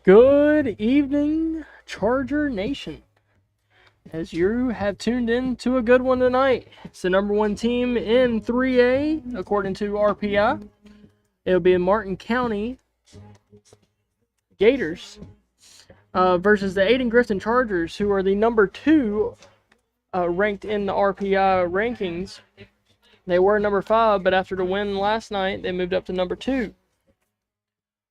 Good evening, Charger Nation. As you have tuned in to a good one tonight, it's the number one team in 3A, according to RPI. It'll be in Martin County Gators versus the Ayden-Grifton Chargers, who are the number 2 ranked in the RPI rankings. They were number 5, but after the win last night, they moved up to number 2.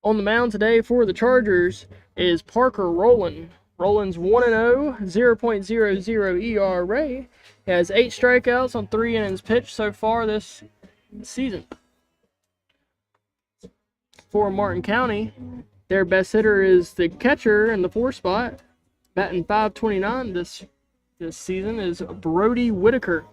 On the mound today for the Chargers is Parker Rowland. Rowland's 1-0, 0.00 ERA. He has 8 strikeouts on 3 innings pitched so far this season. For Martin County, their best hitter is the catcher in the 4 spot, batting .529 this season, is Brody Whitaker.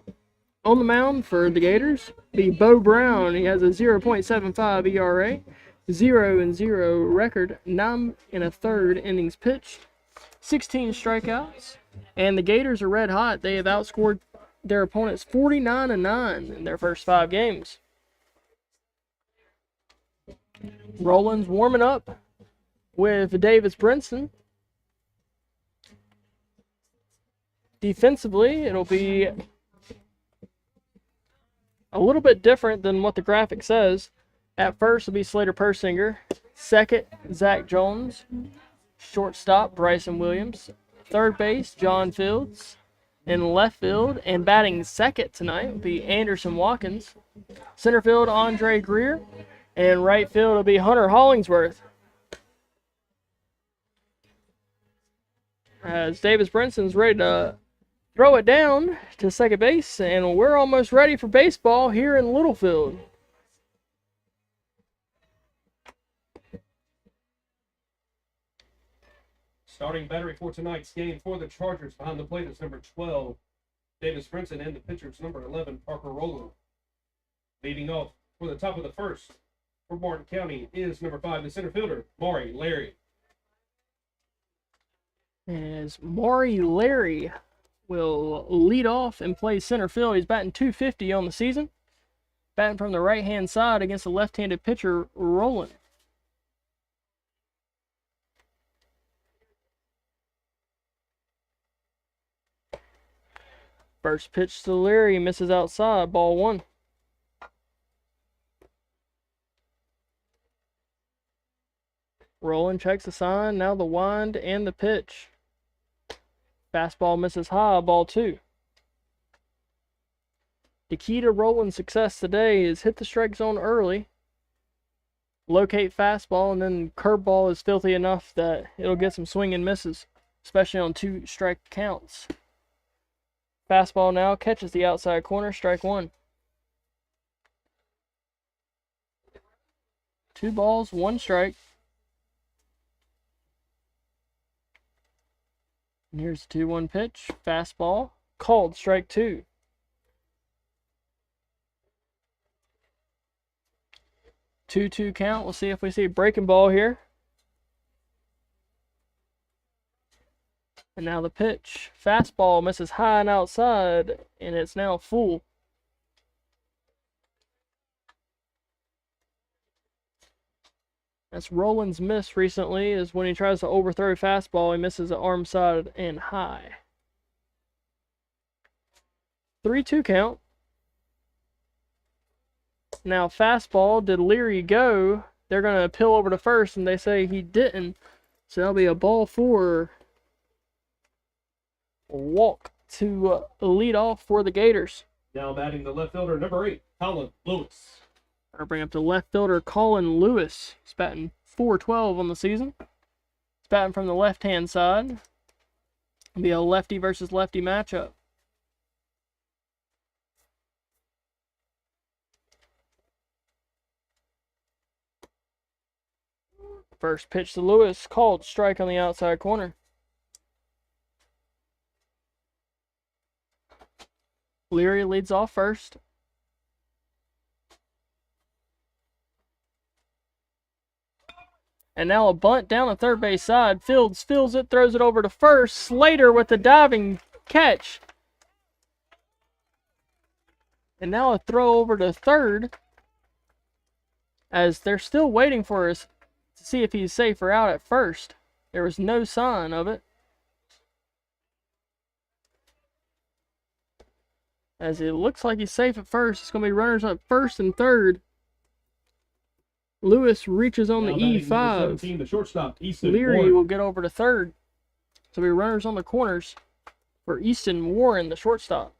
On the mound for the Gators be Bo Brown. He has a 0.75 ERA, 0-0 record, 9 1/3 innings pitched, 16 strikeouts, and the Gators are red hot. They have outscored their opponents 49-9 in their first 5 games. Rowland's warming up with Davis Brinson. Defensively, it'll be a little bit different than what the graphic says. At first, it'll be Slater Persinger. Second, Zach Jones. Shortstop, Bryson Williams. Third base, John Fields. In left field, and batting second tonight will be Anderson Watkins. Center field, Andre Greer. And right field will be Hunter Hollingsworth. As Davis Brinson's ready to throw it down to second base, and we're almost ready for baseball here in Littlefield. Starting battery for tonight's game for the Chargers behind the plate is number 12, Davis Brinson, and the pitcher's number 11, Parker Rowland. Leading off for the top of the first for Martin County is number 5, the center fielder, Maury Larry. As Maury Larry will lead off and play center field. He's batting .250 on the season. Batting from the right-hand side against the left-handed pitcher, Rowland. First pitch to Larry, misses outside, ball 1. Rowland checks the sign, now the wind and the pitch. Fastball misses high, ball 2. The key to Rowland's success today is hit the strike zone early, locate fastball, and then curveball is filthy enough that it'll get some swing and misses, especially on 2 strike counts. Fastball now catches the outside corner, strike 1. 2 balls, 1 strike. And here's the 2-1 pitch, fastball, called, strike 2. Two count. We'll see if we see a breaking ball here. And now the pitch. Fastball misses high and outside, and it's now full. That's Rowland's miss recently, is when he tries to overthrow fastball, he misses the arm side and high. 3-2 count. Now fastball, did Leary go? They're going to appeal over to first, and they say he didn't. So that'll be a ball 4. Walk to lead off for the Gators. Now batting the left fielder, number 8, Colin Lewis. I'll bring up the left fielder, Colin Lewis. He's batting .412 on the season. He's batting from the left-hand side. It'll be a lefty versus lefty matchup. First pitch to Lewis, called, strike on the outside corner. Leary leads off first. And now a bunt down the third base side. Fields fills it, throws it over to first. Slater with the diving catch. And now a throw over to third, as they're still waiting for us to see if he's safe or out at first. There was no sign of it, as it looks like he's safe at first. It's going to be runners up first and third. Lewis reaches on Now the batting number E5. 17, the shortstop, Easton Leary Warren. will get over to third. So we runners on the corners for Easton Warren, the shortstop.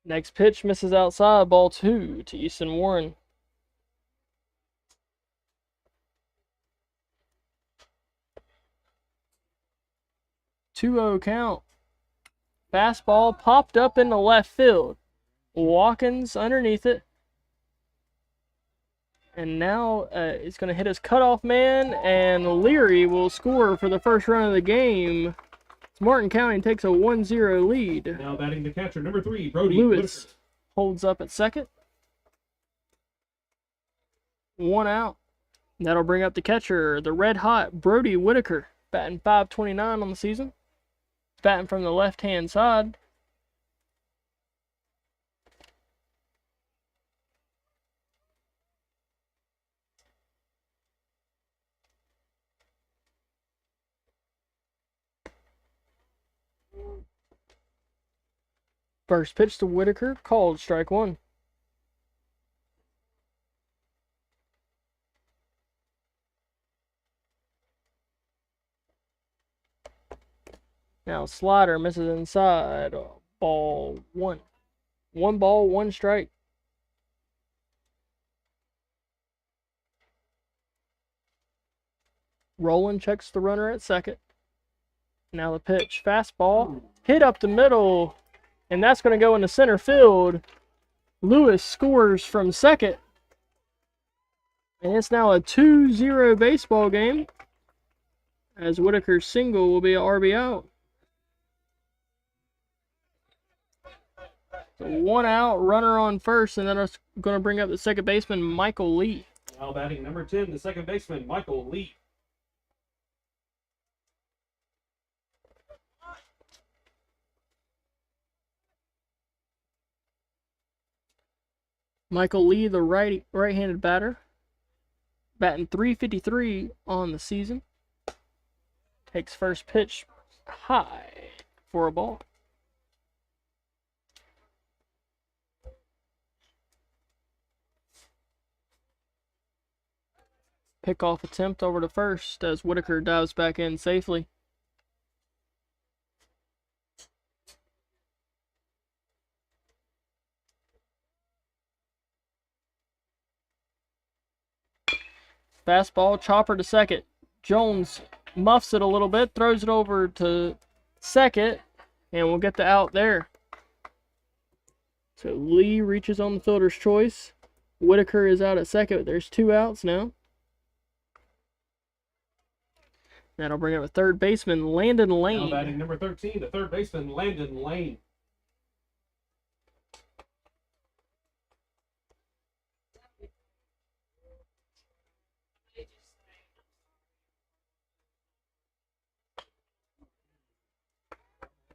Next pitch misses outside, ball 2 to Easton Warren. 2-0 count. Fastball popped up in the left field. Watkins underneath it. And now it's going to hit his cutoff man, and Leary will score for the first run of the game. Martin County takes a 1-0 lead. Now batting the catcher, number 3, Brody Lewis Whitaker. holds up at second. 1 out. That'll bring up the catcher, the red hot Brody Whitaker, batting .529 on the season. Batting from the left-hand side. First pitch to Whitaker, called strike 1. Now slider misses inside. Ball 1. 1 ball, 1 strike. Roland checks the runner at second. Now the pitch. Fastball. Hit up the middle. And that's going to go into center field. Lewis scores from second. And it's now a 2-0 baseball game, as Whitaker's single will be an RBI out. So 1 out, runner on first, and then it's going to bring up the second baseman, Michael Lee. Now batting number 10, the second baseman, Michael Lee. Michael Lee, the right-handed batter, batting .353 on the season. Takes first pitch high for a ball. Pickoff attempt over to first as Whitaker dives back in safely. Fastball, chopper to second. Jones muffs it a little bit, throws it over to second, and we'll get the out there. So Lee reaches on the fielder's choice. Whitaker is out at second. There's 2 outs now. That'll bring up a third baseman, Landon Lane. Now batting number 13, the third baseman, Landon Lane.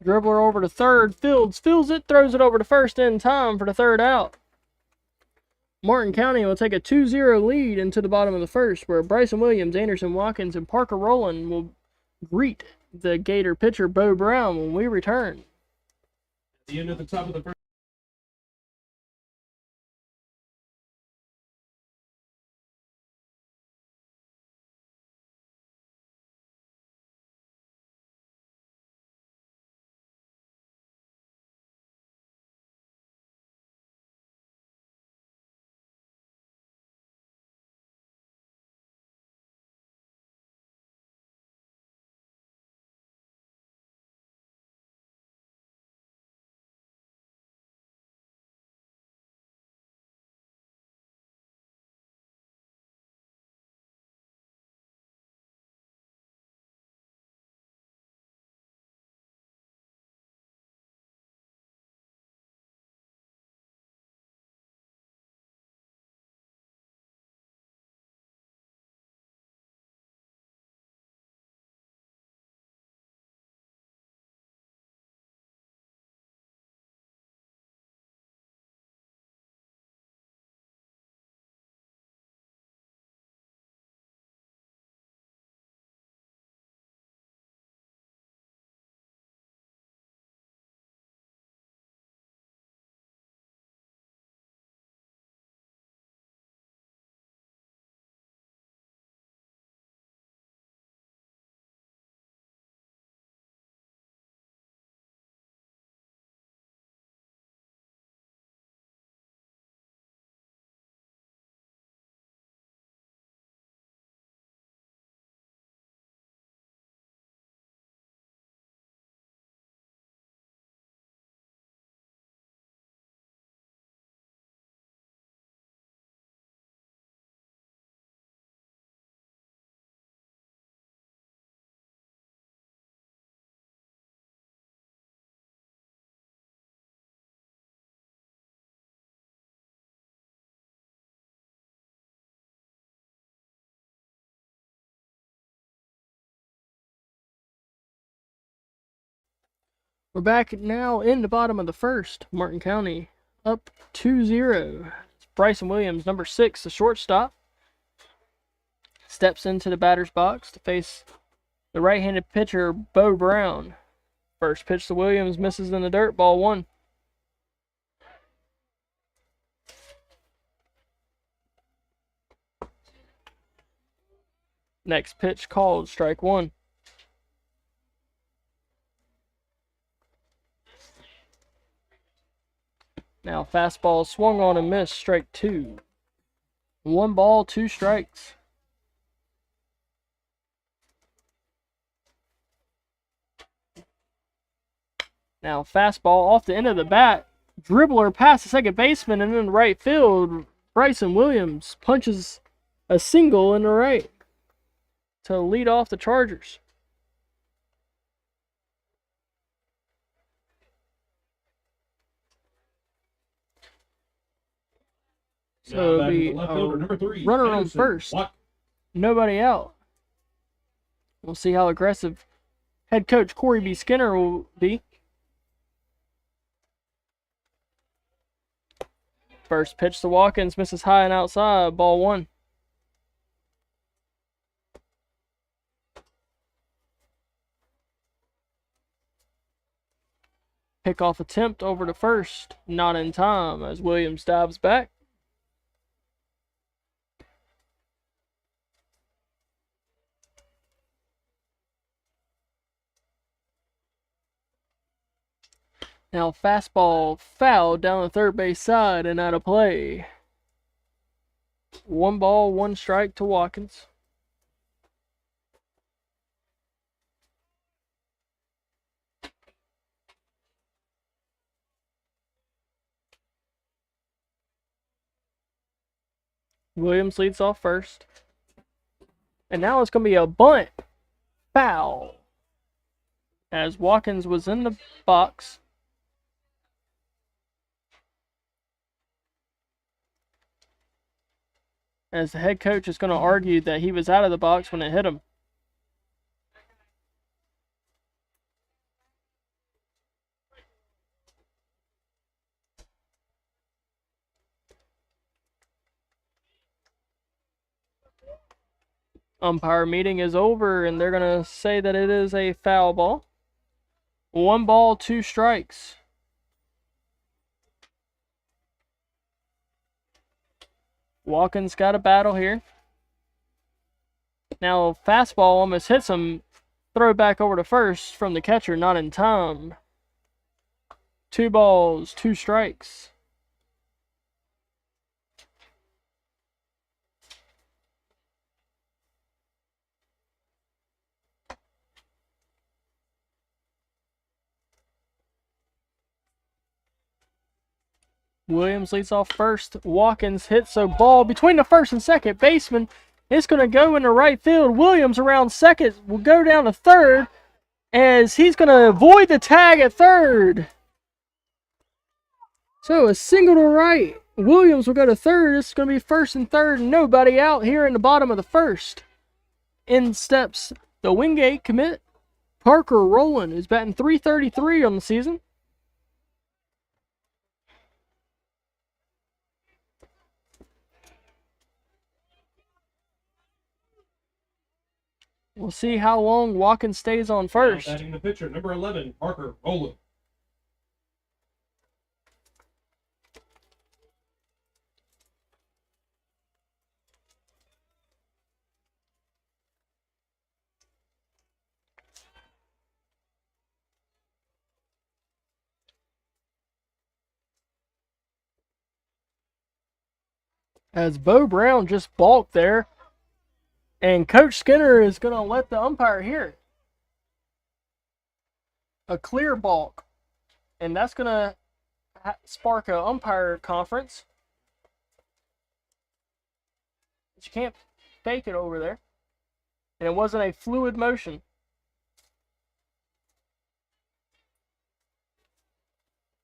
Dribbler over to third, fields it, throws it over to first in time for the third out. Martin County will take a 2-0 lead into the bottom of the first, where Bryson Williams, Anderson Watkins, and Parker Rowland will greet the Gator pitcher, Bo Brown, when we return. At the end of the top of the first. We're back now in the bottom of the first. Martin County up 2-0. Bryson Williams, number 6, the shortstop, steps into the batter's box to face the right-handed pitcher, Bo Brown. First pitch to Williams, misses in the dirt, ball 1. Next pitch called, strike 1. Now fastball swung on and missed, strike 2. 1 ball, 2 strikes. Now fastball off the end of the bat, dribbler past the second baseman and in right field. Bryson Williams punches a single in the right to lead off the Chargers. So it'll be a runner on first. Nobody out. We'll see how aggressive head coach Corey B. Skinner will be. First pitch to Watkins, misses high and outside, ball 1. Pickoff attempt over to first, not in time as Williams dives back. Now fastball foul down the third base side and out of play. 1 ball, 1 strike to Watkins. Williams leads off first. And now it's going to be a bunt foul as Watkins was in the box. As the head coach is going to argue that he was out of the box when it hit him. Umpire meeting is over, and they're going to say that it is a foul ball. 1 ball, 2 strikes. Watkins got a battle here. Now fastball almost hits him. Throw back over to first from the catcher, not in time. 2 balls, 2 strikes. Williams leads off first. Watkins hits a ball between the first and second baseman. It's going to go into right field. Williams around second will go down to third as he's going to avoid the tag at third. So a single to right. Williams will go to third. This is going to be first and third. Nobody out here in the bottom of the first. In steps the Wingate commit, Parker Rowland, who's batting .333 on the season. We'll see how long Watkins stays on first. Batting the pitcher, number 11, Parker Rowland. As Bo Brown just balked there. And Coach Skinner is going to let the umpire hear it. A clear balk. And that's going to spark an umpire conference. But you can't fake it over there. And it wasn't a fluid motion.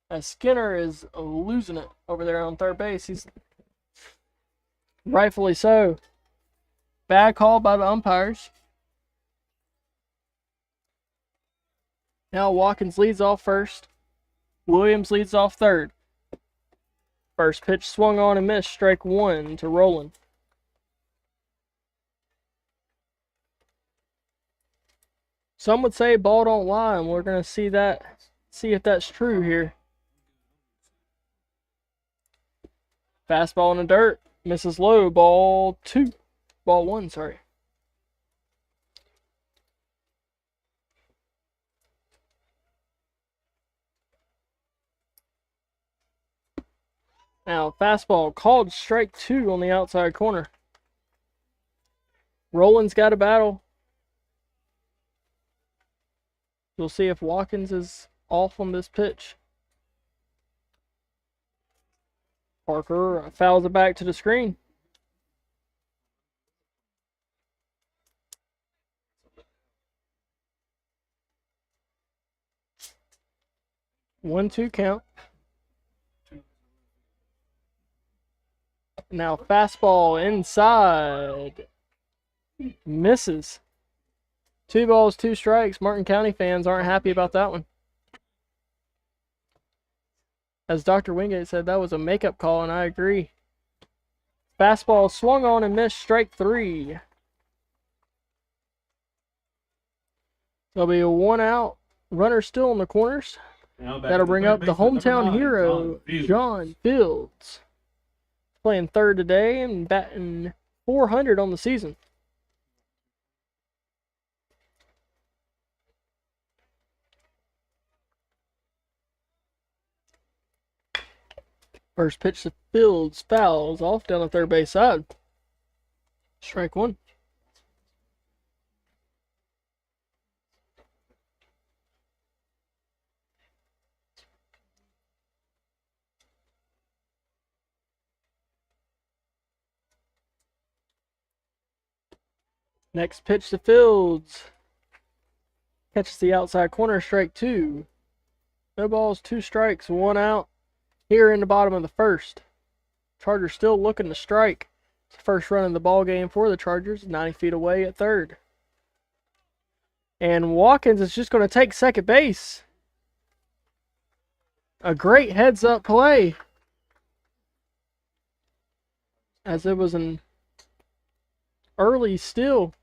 As Skinner is losing it over there on third base. He's rightfully so. Bad call by the umpires. Now Watkins leads off first. Williams leads off third. First pitch swung on and missed. Strike one to Roland. Some would say ball don't lie, and we're going to see if that's true here. Fastball in the dirt. Misses low. Ball one, sorry. Now, fastball called strike two on the outside corner. Roland's got a battle. We'll see if Watkins is off on this pitch. Parker fouls it back to the screen. One-two count. Now fastball inside. Misses. 2 balls, 2 strikes. Martin County fans aren't happy about that one. As Dr. Wingate said, that was a makeup call, and I agree. Fastball swung on and missed. Strike 3. There'll be a 1 out. Runner still in the corners. That'll bring up the hometown hero, John Fields. Playing third today and batting .400 on the season. First pitch to Fields, fouls off down the third base side. Strike 1. Next pitch to Fields. Catches the outside corner, strike 2. No balls, 2 strikes, 1 out. Here in the bottom of the first. Chargers still looking to strike. It's the first run of the ball game for the Chargers, 90 feet away at third. And Watkins is just going to take second base. A great heads-up play. As it was an early steal.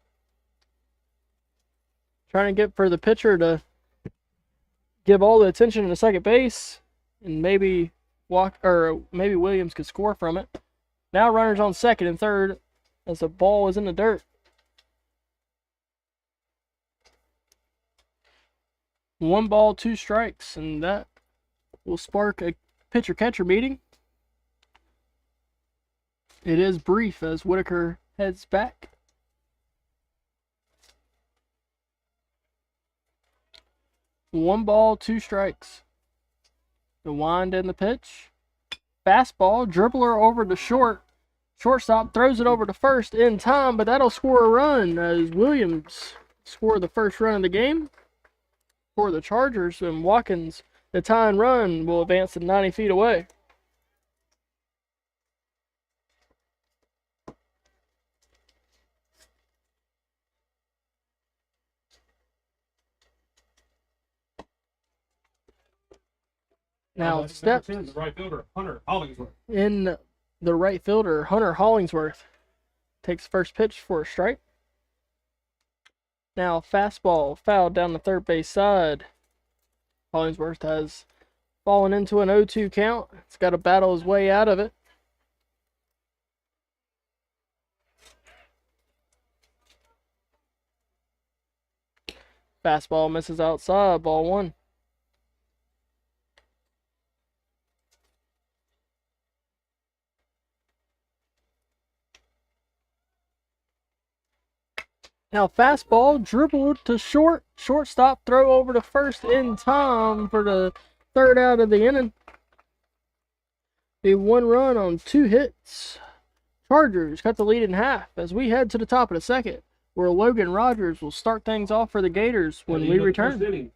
Trying to get for the pitcher to give all the attention to second base. And maybe Williams could score from it. Now runners on second and third as the ball is in the dirt. 1 ball, 2 strikes, and that will spark a pitcher-catcher meeting. It is brief as Whitaker heads back. One ball, 2 strikes. The wind and the pitch. Fastball, dribbler over to short. Shortstop throws it over to first in time, but that'll score a run as Williams scored the first run of the game for the Chargers, and Watkins, the tying run, will advance to 90 feet away. Now steps in the right fielder, Hunter Hollingsworth. In the right fielder, Hunter Hollingsworth takes first pitch for a strike. Now fastball fouled down the third base side. Hollingsworth has fallen into an 0-2 count. He's got to battle his way out of it. Fastball misses outside, ball 1. Now fastball, dribbled to short, shortstop, throw over to first in time for the third out of the inning. A 1 run on 2 hits. Chargers cut the lead in half as we head to the top of the second, where Logan Rogers will start things off for the Gators when we return.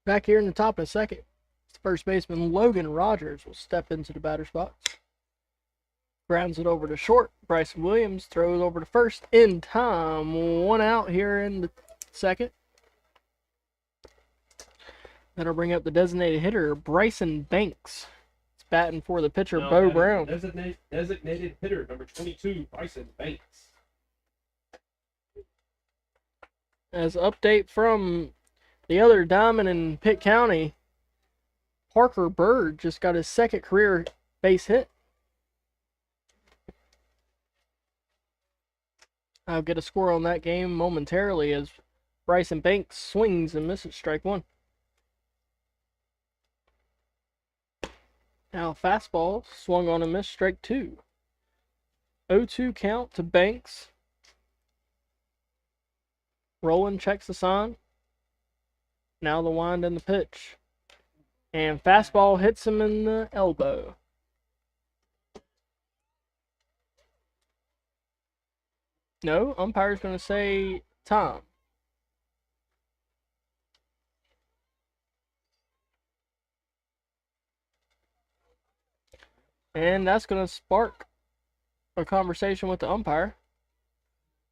Back here in the top of the second, first baseman Logan Rogers will step into the batter's box. Grounds it over to short. Bryson Williams throws over to first in time. One out here in the second. That'll bring up the designated hitter, Bryson Banks. It's batting for the pitcher, Now Bo batting Brown. Designated hitter number 22, Bryson Banks. As update from the other diamond in Pitt County, Parker Bird just got his second career base hit. I'll get a score on that game momentarily as Bryson Banks swings and misses strike one. Now fastball swung on and missed strike two. 0-2 count to Banks. Roland checks the sign. Now the wind and the pitch. And fastball hits him in the elbow. No, umpire's going to say time. And that's going to spark a conversation with the umpire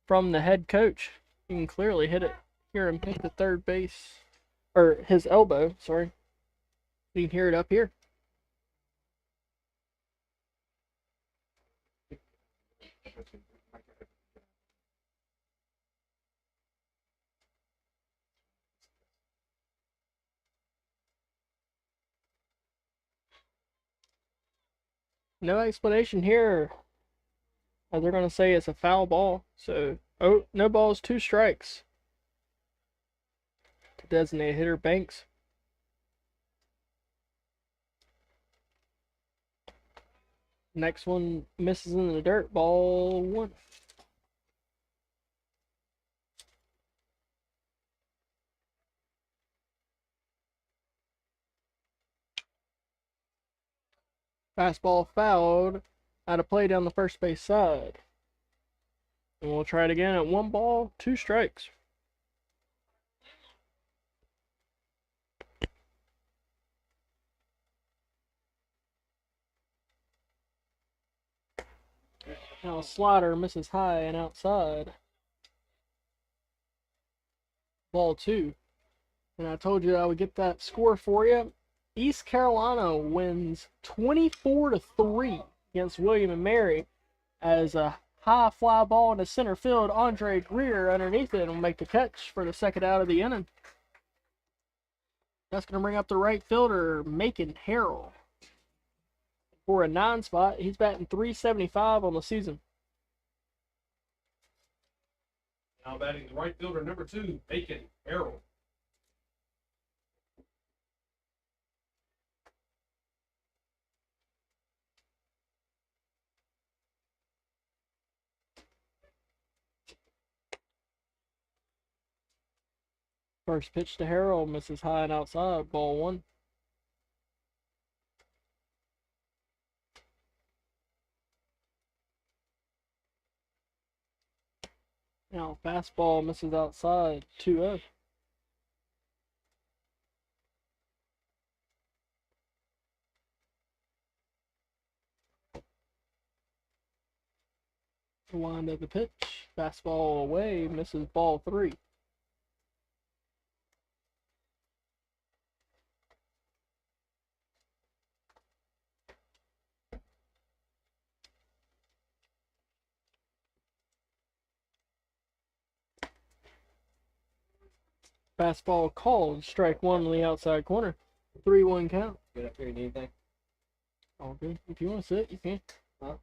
from the head coach. You can clearly hear him hit the third base, or his elbow, sorry. You can hear it up here. No explanation here. They're going to say it's a foul ball. So, no balls, 2 strikes. To designate hitter Banks. Next one misses in the dirt. Ball 1. Fastball fouled. Out of play down the first base side. And we'll try it again at 1 ball, 2 strikes. Now a slider misses high and outside. Ball 2. And I told you I would get that score for you. East Carolina wins 24-3 against William & Mary as a high fly ball into center field. Andre Greer underneath it will make the catch for the second out of the inning. That's going to bring up the right fielder, Macon Harrell. For a 9 spot, he's batting .375 on the season. Now batting the right fielder number 2, Macon Harrell. First pitch to Harrell, misses high and outside, ball 1. Now fastball misses outside, 2-0. Wind of the pitch, fastball away, misses ball 3. Fastball called, strike 1 on the outside corner. 3-1 count. Get up here, you need anything? All good. If you want to sit, you can. Huh?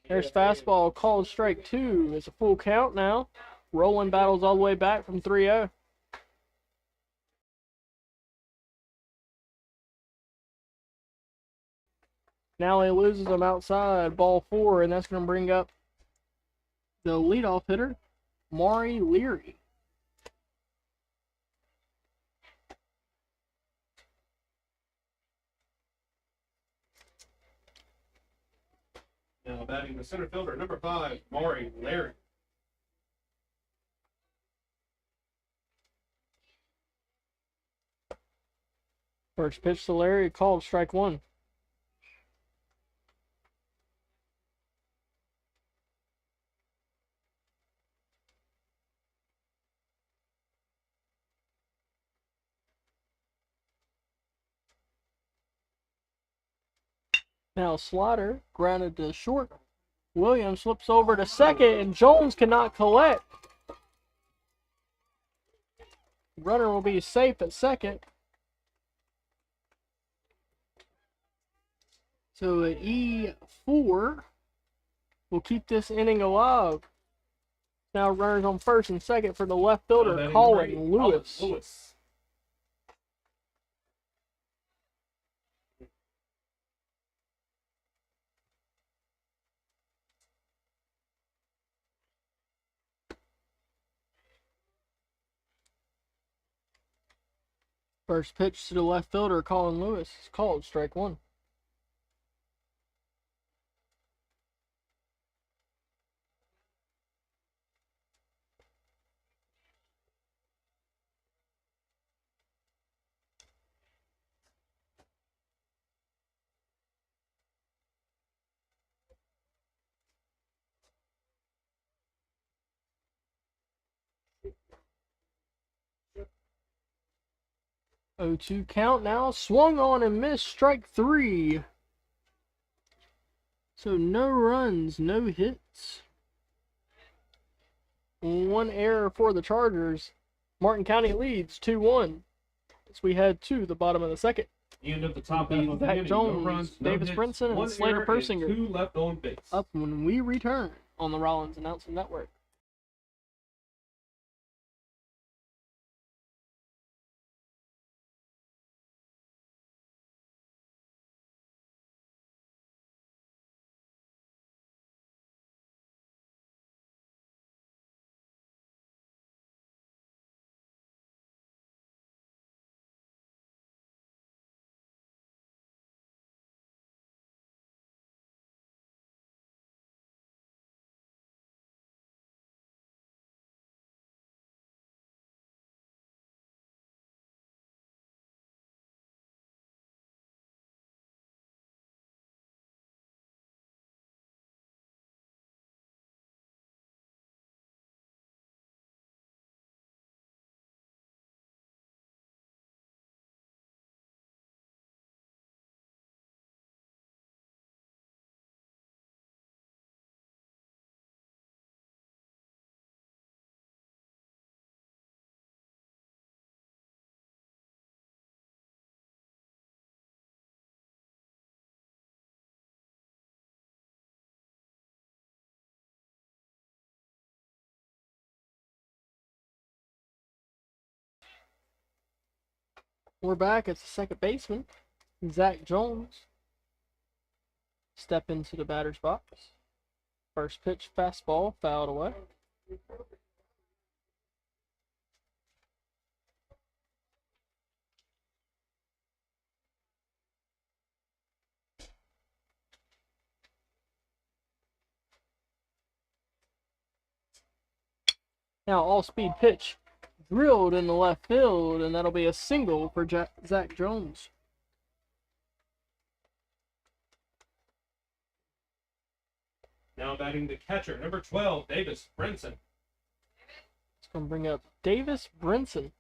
There's fastball called, strike 2. It's a full count now. Roland battles all the way back from 3-0. Now he loses them outside, ball 4, and that's going to bring up the leadoff hitter, Maury Leary. Now batting the center fielder number 5, Maury Larry. First pitch to Larry, called strike one. Now slider, grounded to short. Williams flips over to second, and Jones cannot collect. Runner will be safe at second. So an E4 will keep this inning alive. Now runners on first and second for the left fielder, Colin Lewis. First pitch to the left fielder, Colin Lewis, is called strike one. Oh, 2 count now. Swung on and missed. Strike three. So no runs, no hits. One error for the Chargers. Martin County leads 2-1 as we head to the bottom of the second. End of the top half of the Zach inning. Jones, No runs, no Davis hits, Brinson, and one Slater error, Persinger. and 2 left on base. Up when we return on the Rollins Announcing Network. We're back. It's the second baseman, Zach Jones. Step into the batter's box. First pitch, fastball, fouled away. Now all-speed pitch drilled in the left field, and that'll be a single for Zach Jones. Now batting the catcher, number 12, Davis Brinson. It's going to bring up Davis Brinson.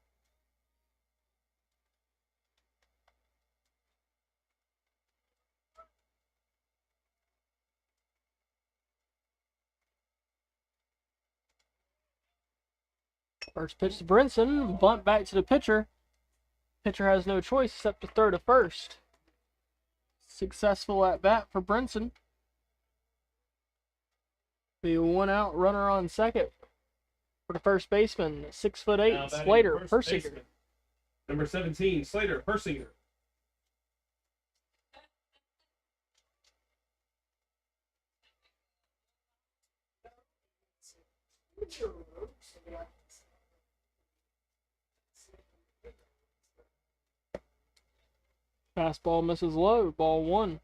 First pitch to Brinson, bunt back to the pitcher. Pitcher has no choice except to throw to first. Successful at bat for Brinson. Be a 1-out runner on second for the first baseman, 6'8", Slater Persinger. Number 17, Slater Persinger. Fastball misses low, ball one.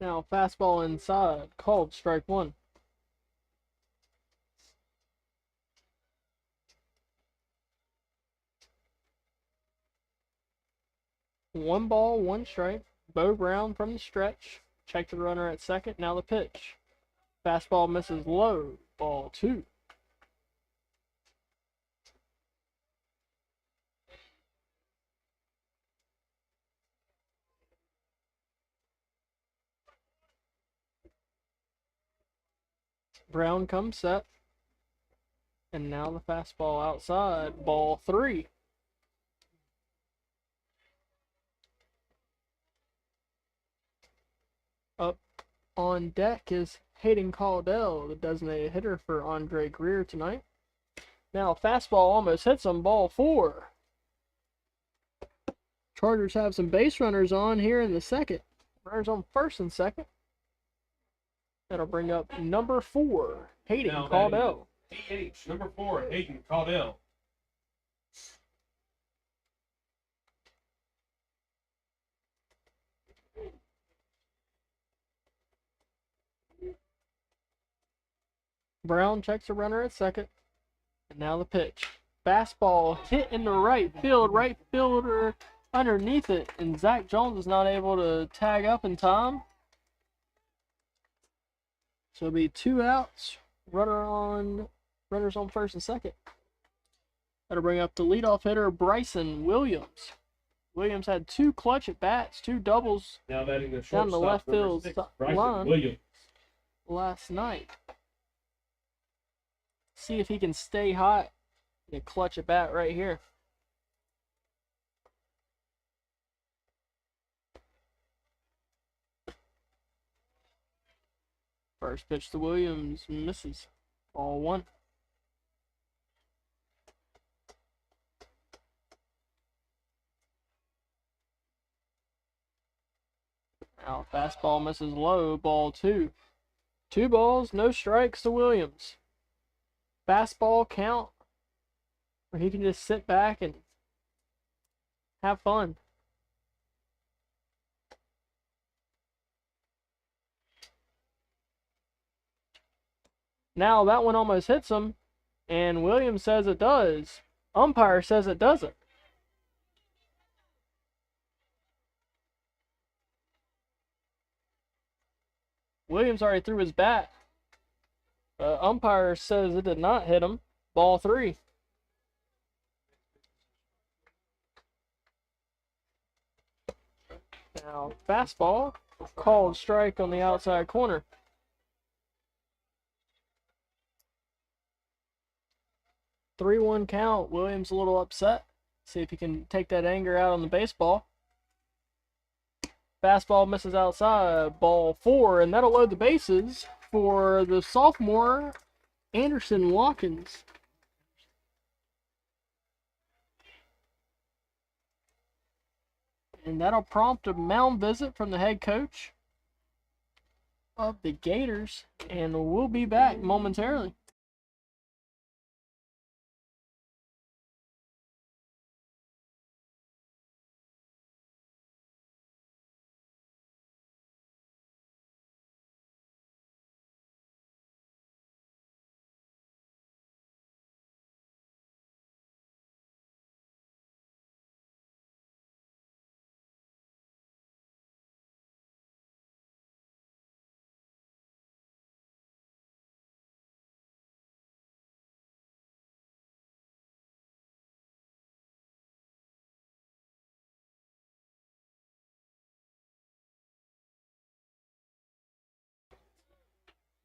Now fastball inside, called strike one. One ball, one strike. Bo Brown from the stretch. Check the runner at second. Now the pitch. Fastball misses low. Ball two. Brown comes set. And now the fastball outside. Ball three. Up on deck is Ayden-Grifton, the designated hitter for Andre Greer tonight. Now fastball almost hits him. Ball four. Chargers have some base runners on here in the second. Runners on first and second. That'll bring up number 4, Ayden-Grifton. DH, number 4, Ayden-Grifton. Brown checks a runner at second. And now the pitch. Fastball hit in the right field. Right fielder underneath it. And Zach Jones is not able to tag up in time. So it'll be 2 outs. Runners on first and second. That'll bring up the leadoff hitter, Bryson Williams. Williams had 2 clutch at bats, 2 doubles Now batting the down the left field Bryson line Williams. last night. See if he can stay hot. A clutch at bat right here. First pitch to Williams misses. Ball 1. Now fastball misses low. Ball 2. 2 balls, no strikes to Williams. Fastball count where he can just sit back and have fun. Now that one almost hits him, and Williams says it does. Umpire says it doesn't. Williams already threw his bat. Umpire says it did not hit him. Ball 3. Now, fastball, called strike on the outside corner. Three-one count. Williams a little upset. See if he can take that anger out on the baseball. Fastball misses outside. Ball 4, and that'll load the bases for the sophomore, Anderson Watkins. And that'll prompt a mound visit from the head coach of the Gators, and we'll be back momentarily.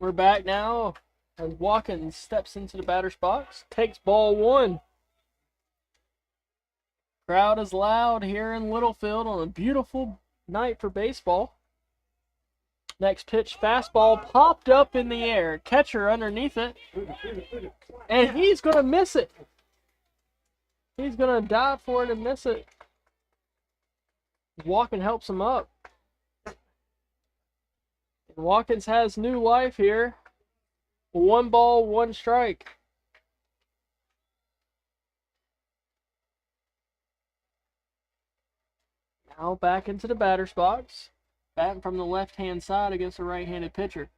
We're back now as Watkins steps into the batter's box, takes ball 1. Crowd is loud here in Littlefield on a beautiful night for baseball. Next pitch, fastball popped up in the air. Catcher underneath it. And he's going to miss it. He's going to dive for it and miss it. Watkins helps him up. Watkins has new life here. 1 ball, 1 strike. Now back into the batter's box. Batting from the left-hand side against a right-handed pitcher.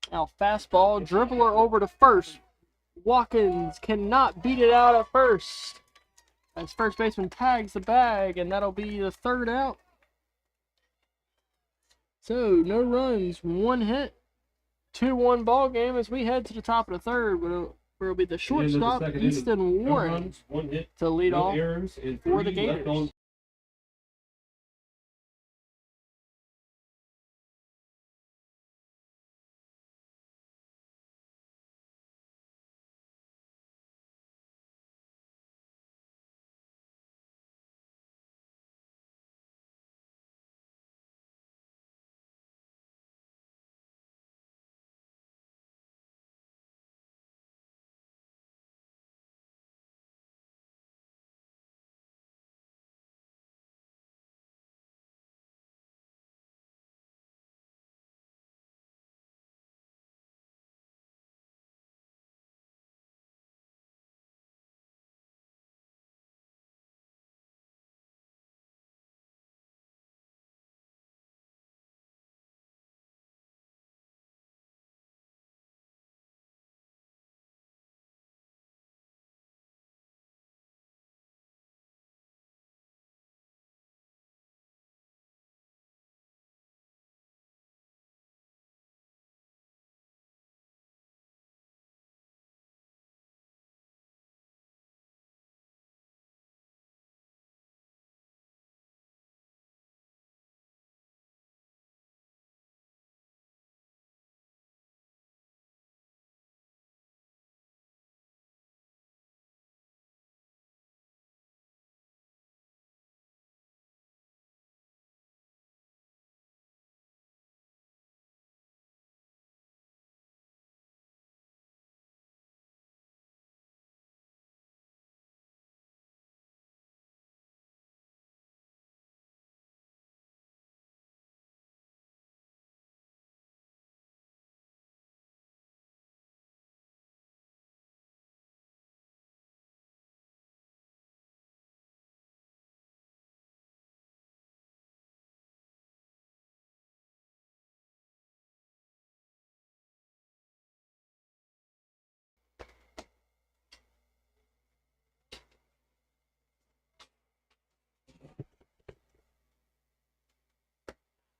Now fastball, dribbler over to first. Watkins cannot beat it out at first. As first baseman tags the bag, and that'll be the third out. So, no runs, 1 hit. 2-1 ball game as we head to the top of the third, where it'll be the shortstop, Easton Warren, to lead off for the Gators.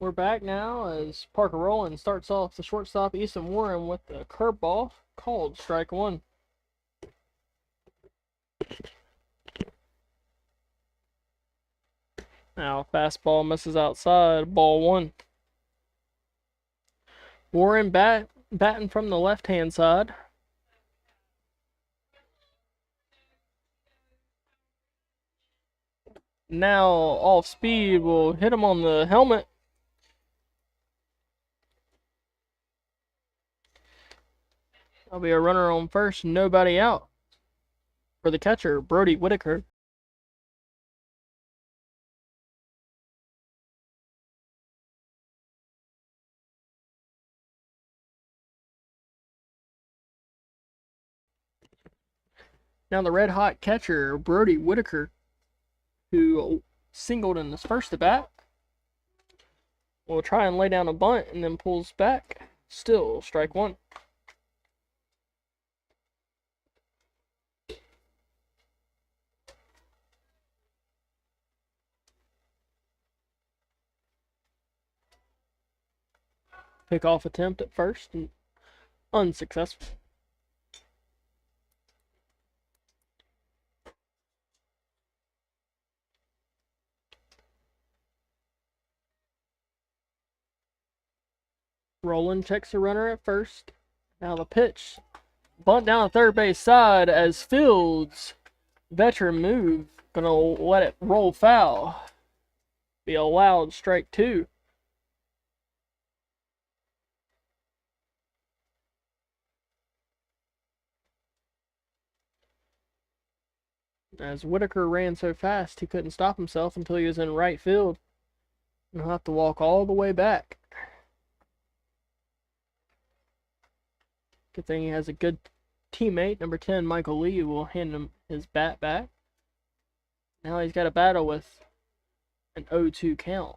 We're back now as Parker Rowland starts off the shortstop, Easton Warren, with the curveball, called strike one. Now fastball misses outside, ball one. Warren batting from the left-hand side. Now off speed will hit him on the helmet. There'll be a runner on first, nobody out for the catcher, Brody Whitaker. Now the red-hot catcher, Brody Whitaker, who singled in his first at-bat, will try and lay down a bunt and then pulls back. Still strike one. Pickoff attempt at first and unsuccessful. Rowland checks the runner at first. Now the pitch. Bunt down the third base side as Fields, veteran move, gonna let it roll foul. Be a loud strike two. As Whitaker ran so fast, he couldn't stop himself until he was in right field. And he'll have to walk all the way back. Good thing he has a good teammate. Number 10, Michael Lee, will hand him his bat back. Now he's got a battle with an 0-2 count.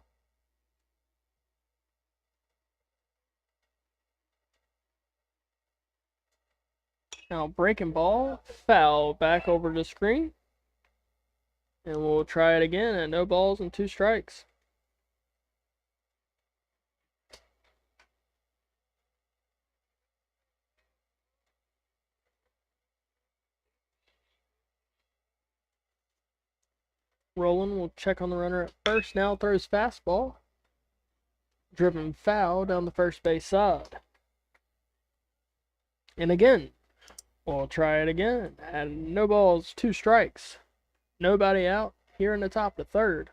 Now breaking ball, foul, back over the screen. And we'll try it again at no balls and 2 strikes. Roland will check on the runner at first. Now throws fastball. Driven foul down the first base side. And again, we'll try it again. At no balls, 2 strikes. Nobody out here in the top of the 3rd.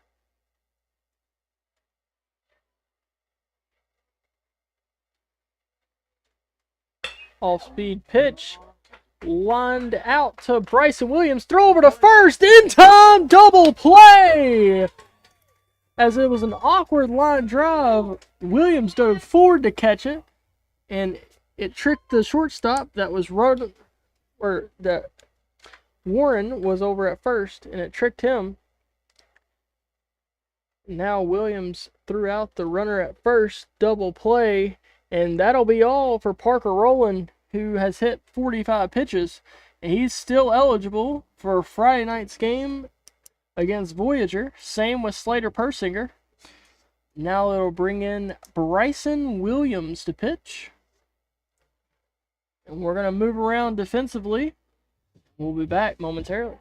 Off-speed pitch. Lined out to Bryson Williams. Throw over to first. In time. Double play. As it was an awkward line drive, Williams dove forward to catch it. And it tricked the shortstop that was run, or that Warren was over at first, and it tricked him. Now Williams threw out the runner at first. Double play. And that'll be all for Parker Rowland, who has hit 45 pitches. And he's still eligible for Friday night's game against Voyager. Same with Slater Persinger. Now it'll bring in Bryson Williams to pitch. And we're going to move around defensively. We'll be back momentarily.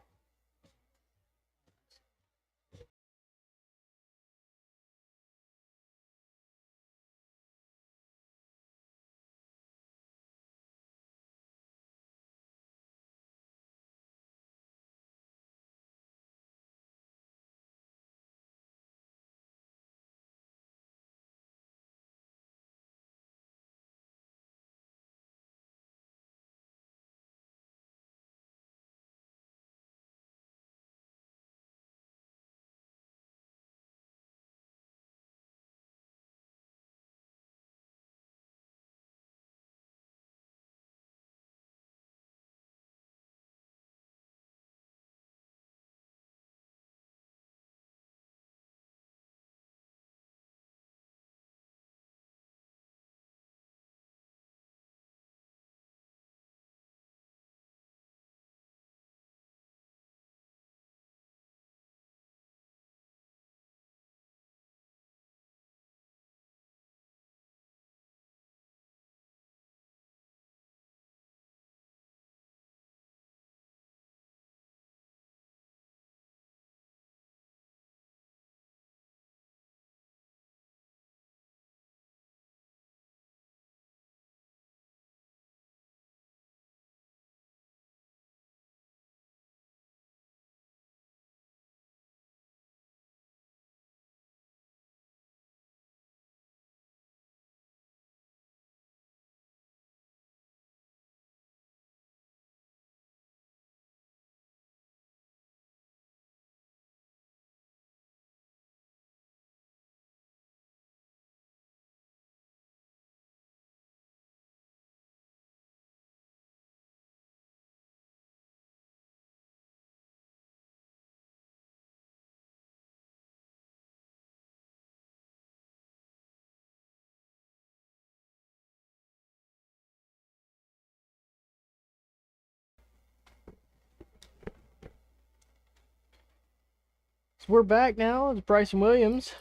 So we're back now as Bryson Williams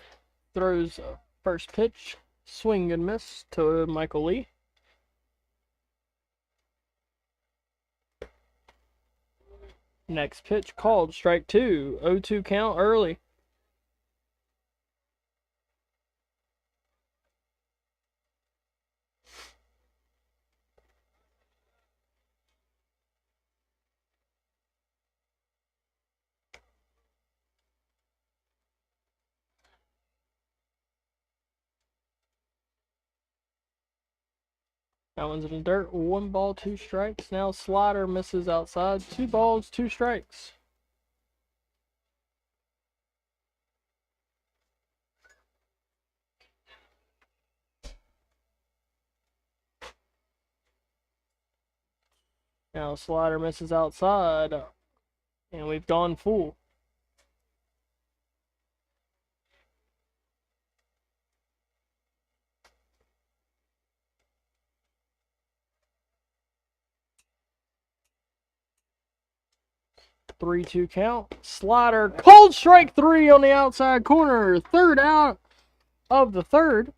throws first pitch, swing and miss to Michael Lee. Next pitch called, strike 2, 0-2 count early. That one's in the dirt. 1 ball, 2 strikes. Now slider misses outside. 2 balls, 2 strikes. Now slider misses outside. And we've gone full. 3-2 count. Slider. Cold strike 3 on the outside corner. Third out of the third.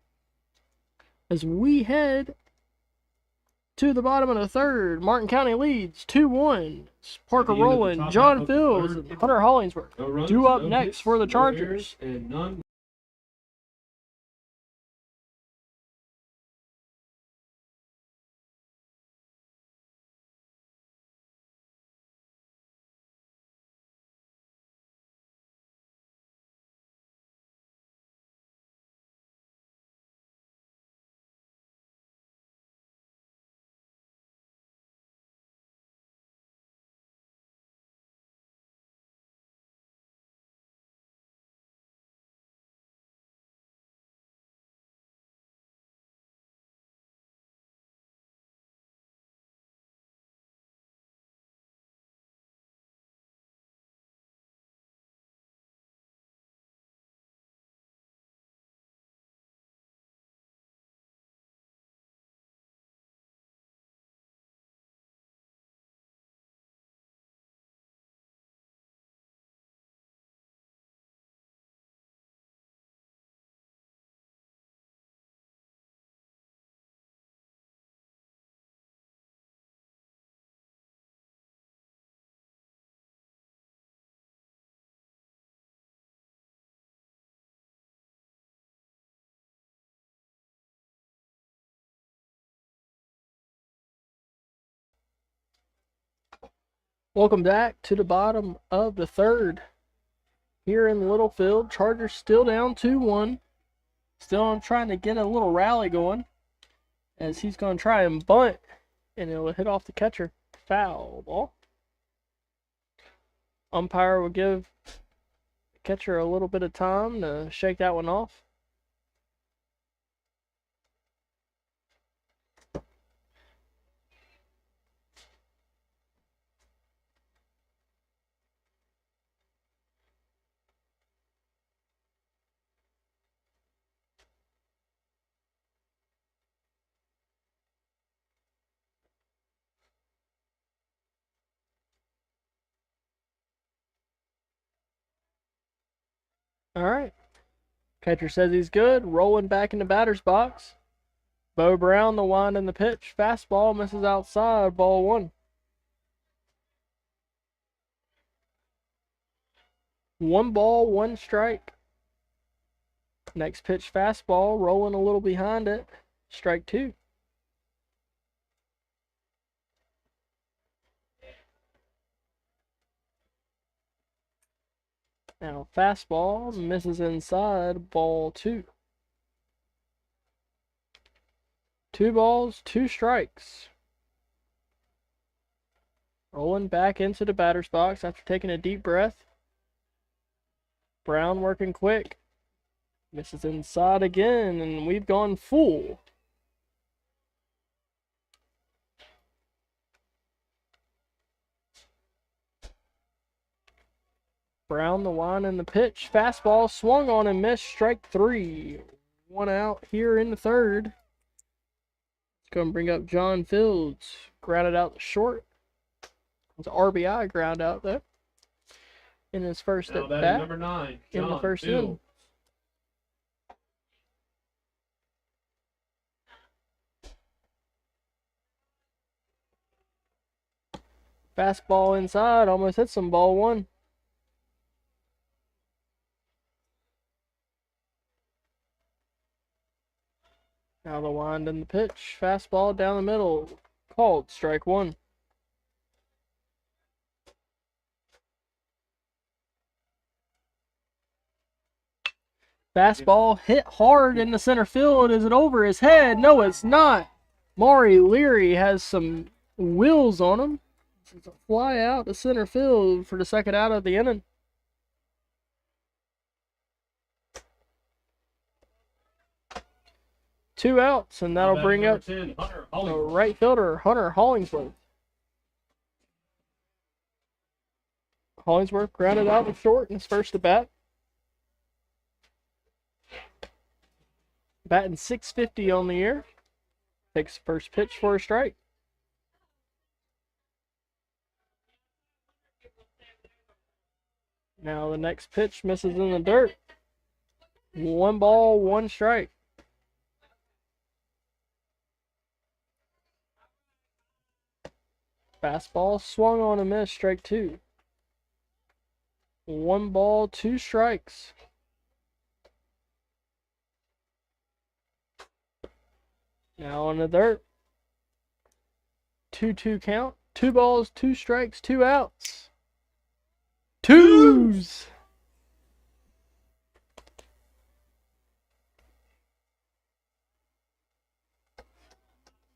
As we head to the bottom of the third. Martin County leads 2-1. Parker Rowland, John Fields, and Hunter Hollingsworth due up next for the Chargers. And none. Welcome back to the bottom of the third. Here in Littlefield, Chargers still down 2-1. Still trying to get a little rally going. As he's going to try and bunt. And it will hit off the catcher. Foul ball. Umpire will give the catcher a little bit of time to shake that one off. All right. Catcher says he's good. Rolling back in the batter's box. Bo Brown, the wind and the pitch. Fastball misses outside. Ball 1. 1 ball, 1 strike. Next pitch, fastball. Rolling a little behind it. Strike 2. Now, fastball misses inside, ball 2. 2 balls, 2 strikes. Rolling back into the batter's box after taking a deep breath. Brown working quick. Misses inside again, and we've gone full. Brown, the wind and the pitch. Fastball swung on and missed. Strike 3. 1 out here in the third. It's going to bring up John Fields. Grounded out to short. It's an RPI ground out there. In his first at bat. Number 9, in the first inning. Fastball inside. Almost hit some, ball 1. Now the wind and the pitch. Fastball down the middle. Called. Strike 1. Fastball hit hard in the center field. Is it over his head? No, it's not. Maury Leary has some wheels on him. It's a fly out to center field for the second out of the inning. Two outs, and that'll bring up 10, right fielder Hunter Hollingsworth. Hollingsworth grounded out to short in his first at bat. Batting .650 on the year. Takes the first pitch for a strike. Now the next pitch misses in the dirt. 1 ball, 1 strike. Fastball swung on a miss, strike 2. 1 ball, 2 strikes. Now on the dirt. 2-2 count. 2 balls, 2 strikes, 2 outs. Twos!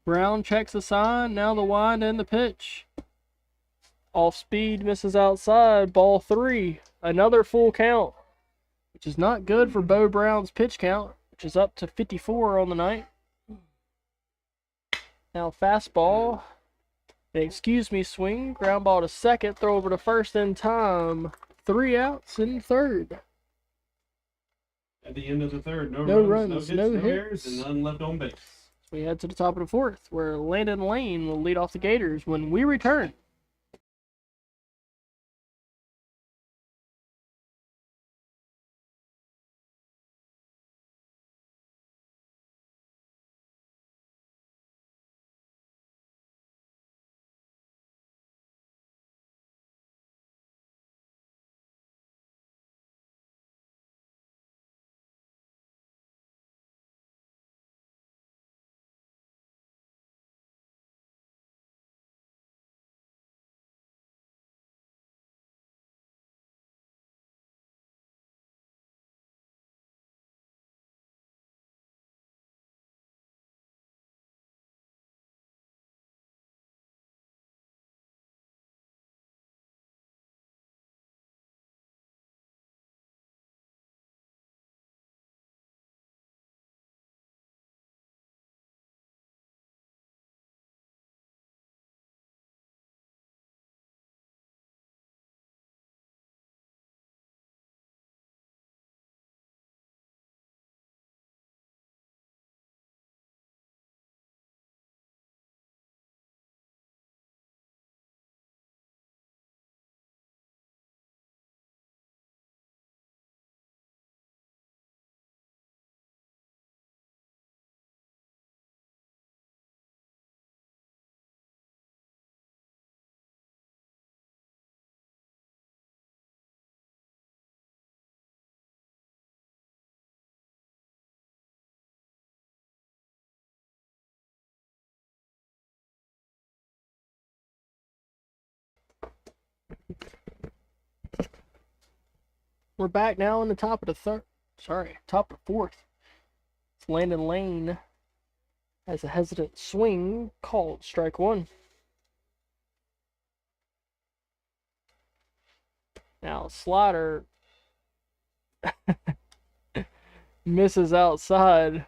Brown checks the sign. Now the wind and the pitch. Off speed, misses outside. Ball 3. Another full count, which is not good for Bo Brown's pitch count, which is up to 54 on the night. Now fastball. An excuse me swing. Ground ball to second. Throw over to first in time. 3 outs in third. At the end of the third, no runs, runs, no no hits. errors, and none left on base. So we head to the top of the 4th, where Landon Lane will lead off the Gators when we return. We're back now in the top of the top of the 4th. It's Landon Lane has a hesitant swing called strike 1. Now slider misses outside.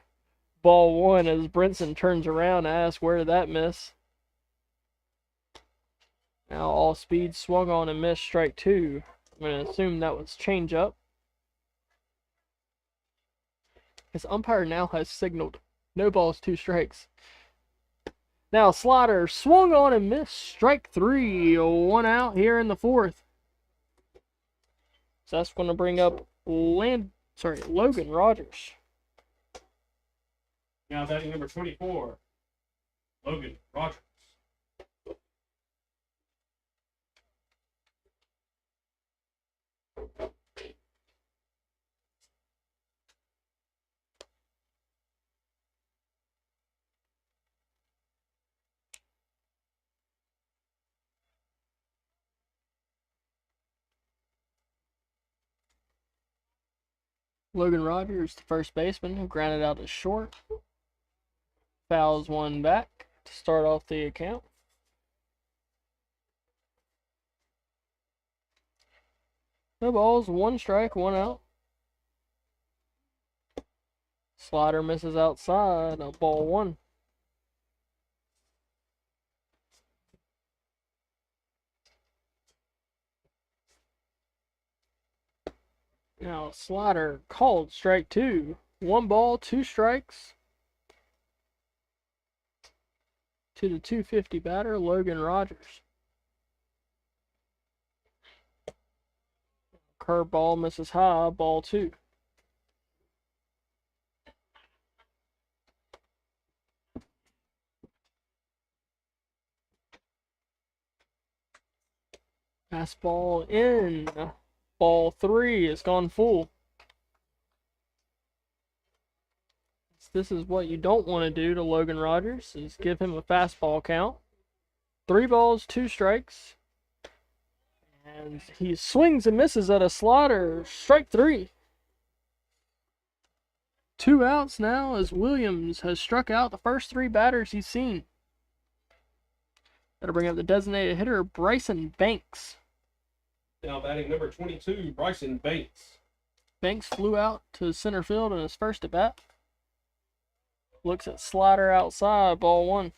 Ball 1 as Brinson turns around to ask where did that miss. Now all speed swung on and missed, strike 2. I'm going to assume that was change up. His umpire now has signaled no balls, 2 strikes. Now slider swung on and missed, strike 3. 1 out here in the 4th. So that's going to bring up Logan Rogers. Now batting number 24, Logan Rogers. Logan Rogers, the first baseman, who grounded out to short. Fouls 1 back to start off the account. No balls, 1 strike, 1 out. Slider misses outside, a ball 1. Now slider called strike 2. 1 ball, 2 strikes. To the 250 batter, Logan Rogers. Curveball misses high, ball 2. Fastball in. Ball 3 has gone full. This is what you don't want to do to Logan Rogers, is give him a fastball count. 3 balls, 2 strikes. And he swings and misses at a slider. Strike 3. 2 outs now as Williams has struck out the first 3 batters he's seen. That'll bring up the designated hitter, Bryson Banks. Now batting number 22, Bryson Banks. Banks flew out to center field in his first at bat. Looks at slider outside, ball 1.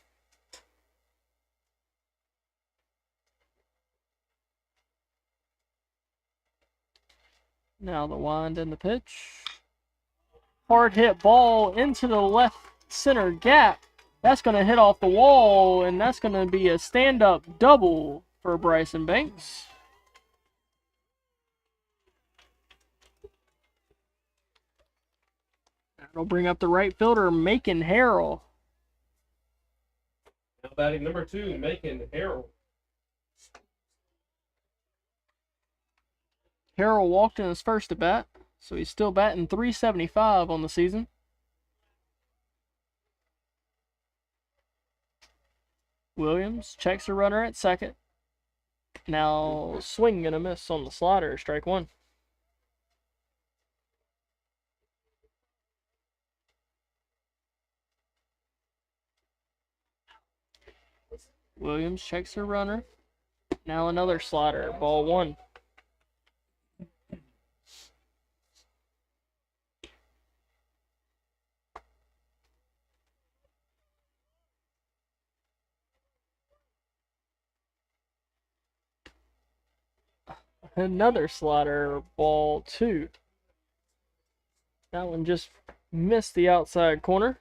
Now the wind and the pitch. Hard hit ball into the left center gap. That's going to hit off the wall, and that's going to be a stand-up double for Bryson Banks. That'll bring up the right fielder, Macon Harrell. Now batting number 2, Macon Harrell. Harrell walked in his first at bat, so he's still batting .375 on the season. Williams checks a runner at second. Now swing and a miss on the slider, strike 1. Williams checks a runner. Now another slider, ball 1. Another slider, ball 2. That one just missed the outside corner.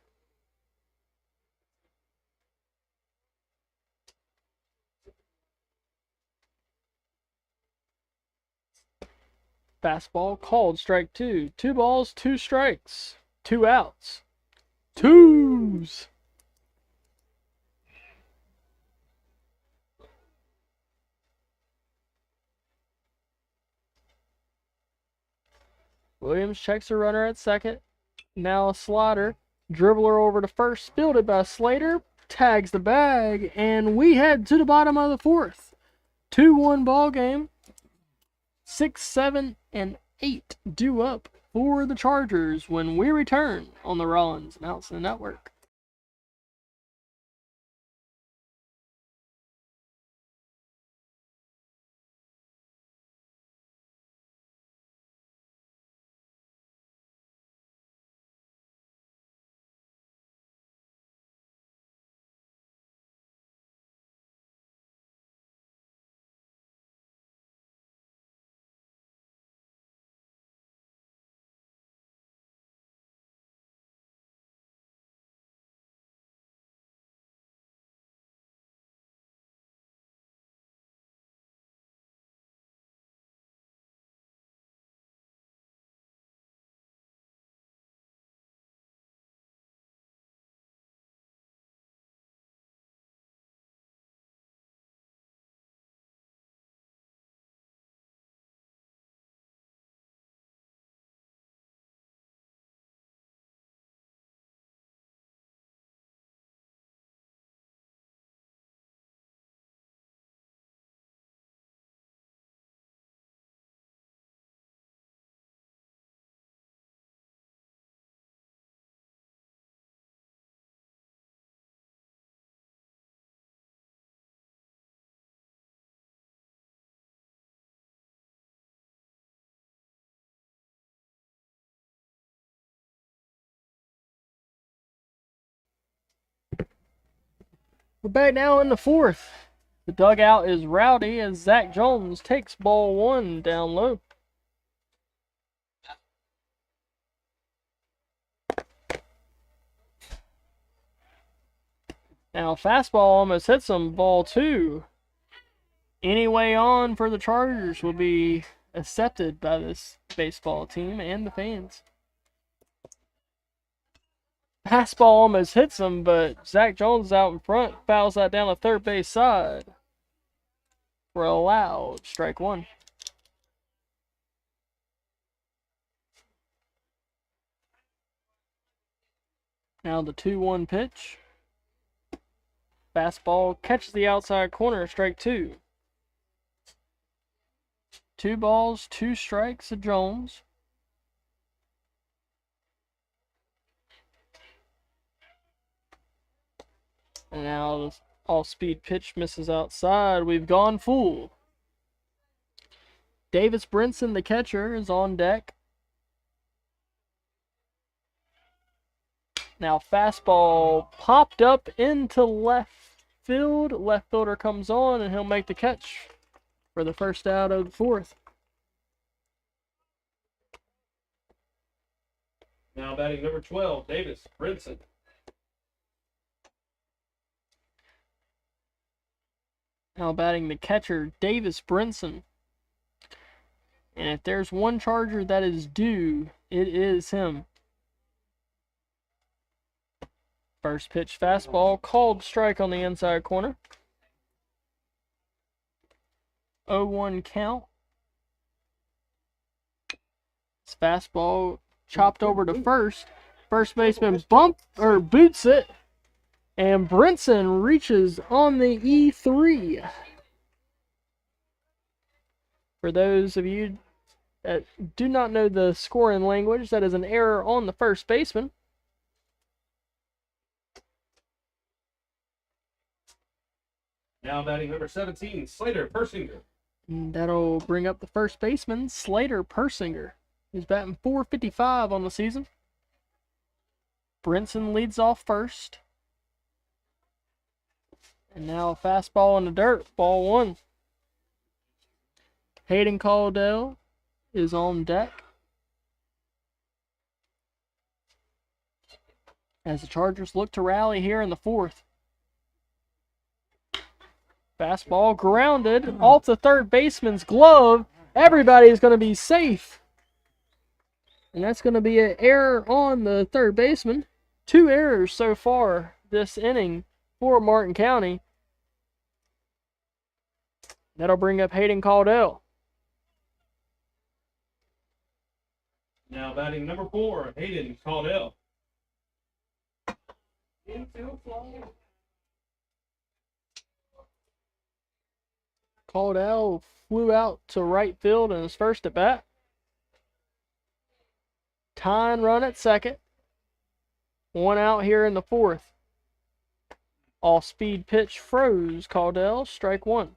Fastball called, strike 2. 2 balls, 2 strikes. 2 outs. 2s. Williams checks a runner at second. Now a slider. Dribbler over to first, fielded by Slater. Tags the bag, and we head to the bottom of the 4th. 2-1 ball game. 6, 7, and 8 due up for the Chargers when we return on the Rollins and Outson Network. We're back now in the 4th. The dugout is rowdy as Zach Jones takes ball 1 down low. Now fastball almost hits him, ball 2. Any way on for the Chargers will be accepted by this baseball team and the fans. Fastball almost hits him, but Zach Jones is out in front, fouls that down the third base side for a loud strike one. Now the 2-1 pitch. Fastball catches the outside corner, strike two. 2 balls, 2 strikes to Jones. And now the all-speed pitch misses outside. We've gone full. Davis Brinson, the catcher, is on deck. Now fastball popped up into left field. Left fielder comes on, and he'll make the catch for the first out of the fourth. Now batting number 12, Davis Brinson. Now batting the catcher, Davis Brinson. And if there's one Charger that is due, it is him. First pitch fastball, called strike on the inside corner. 0-1 count. This fastball chopped over to first. First baseman boots it. And Brinson reaches on the E3. For those of you that do not know the scoring language, that is an error on the first baseman. Now batting number 17, Slater Persinger. And that'll bring up the first baseman, Slater Persinger. He's batting .455 on the season. Brinson leads off first. And now a fastball in the dirt, ball one. Hayden Caldwell is on deck as the Chargers look to rally here in the fourth. Fastball grounded off the third baseman's glove. Everybody is going to be safe. And that's going to be an error on the third baseman. 2 errors so far this inning for Martin County. That'll bring up Hayden Caldwell. Now batting number 4, Hayden Caldwell. Infield fly. Caldwell flew out to right field in his first at bat. Tying run at second. 1 out here in the fourth. Off-speed pitch froze Caldwell, strike one.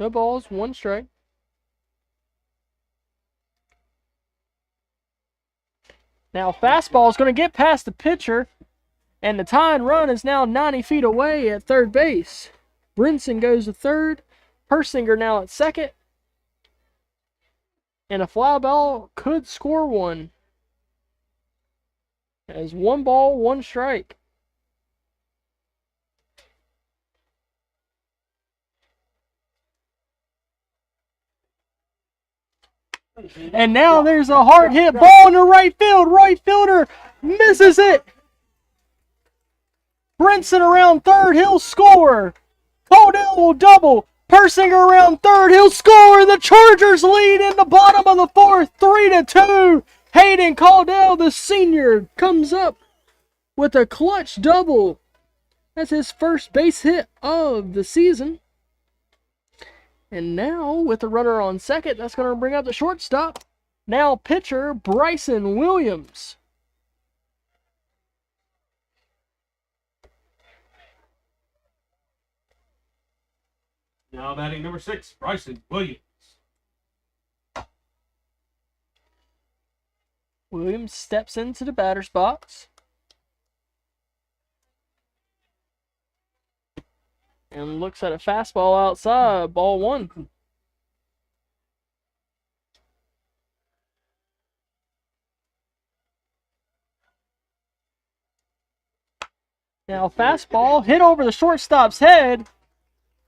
No balls, 1 strike. Now fastball is going to get past the pitcher, and the tying run is now 90 feet away at third base. Brinson goes to third. Persinger now at second. And a fly ball could score one. As 1 ball, 1 strike. And now there's a hard hit ball in the right field. Right fielder misses it. Brinson around third, he'll score. Caldwell will double. Persinger around third, he'll score. The Chargers lead in the bottom of the fourth, 3-2. Hayden Caldwell, the senior, comes up with a clutch double. That's his first base hit of the season. And now, with the runner on second, that's going to bring up the shortstop. Now pitcher Bryson Williams. Now batting number 6, Bryson Williams. Williams steps into the batter's box. And looks at a fastball outside, ball one. Now fastball hit over the shortstop's head.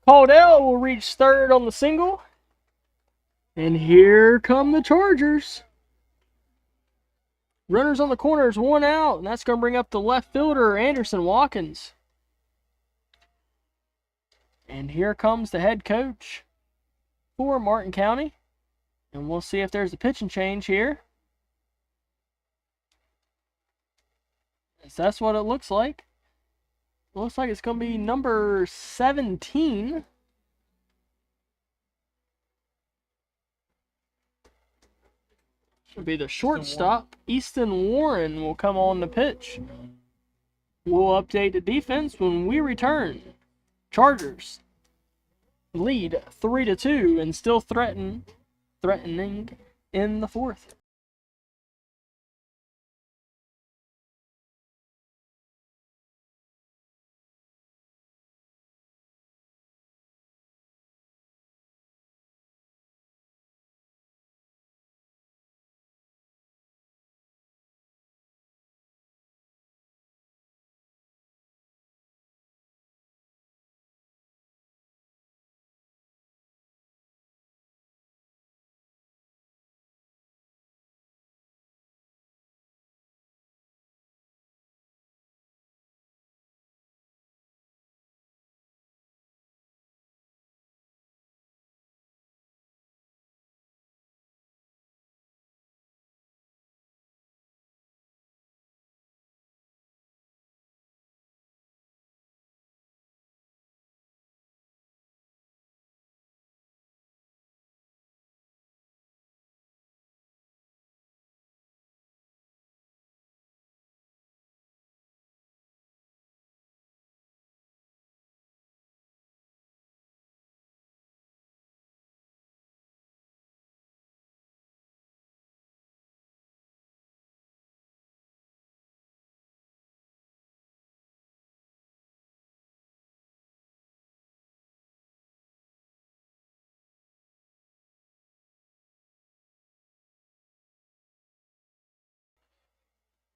Paudell will reach third on the single. And here come the Chargers. Runners on the corners, 1 out, and that's going to bring up the left fielder, Anderson Watkins. And here comes the head coach for Martin County. And we'll see if there's a pitching change here. Yes, that's what it looks like. It looks like it's going to be number 17. Should be the shortstop. Easton Warren will come on the pitch. We'll update the defense when we return. Chargers lead 3-2 and still threatening in the fourth.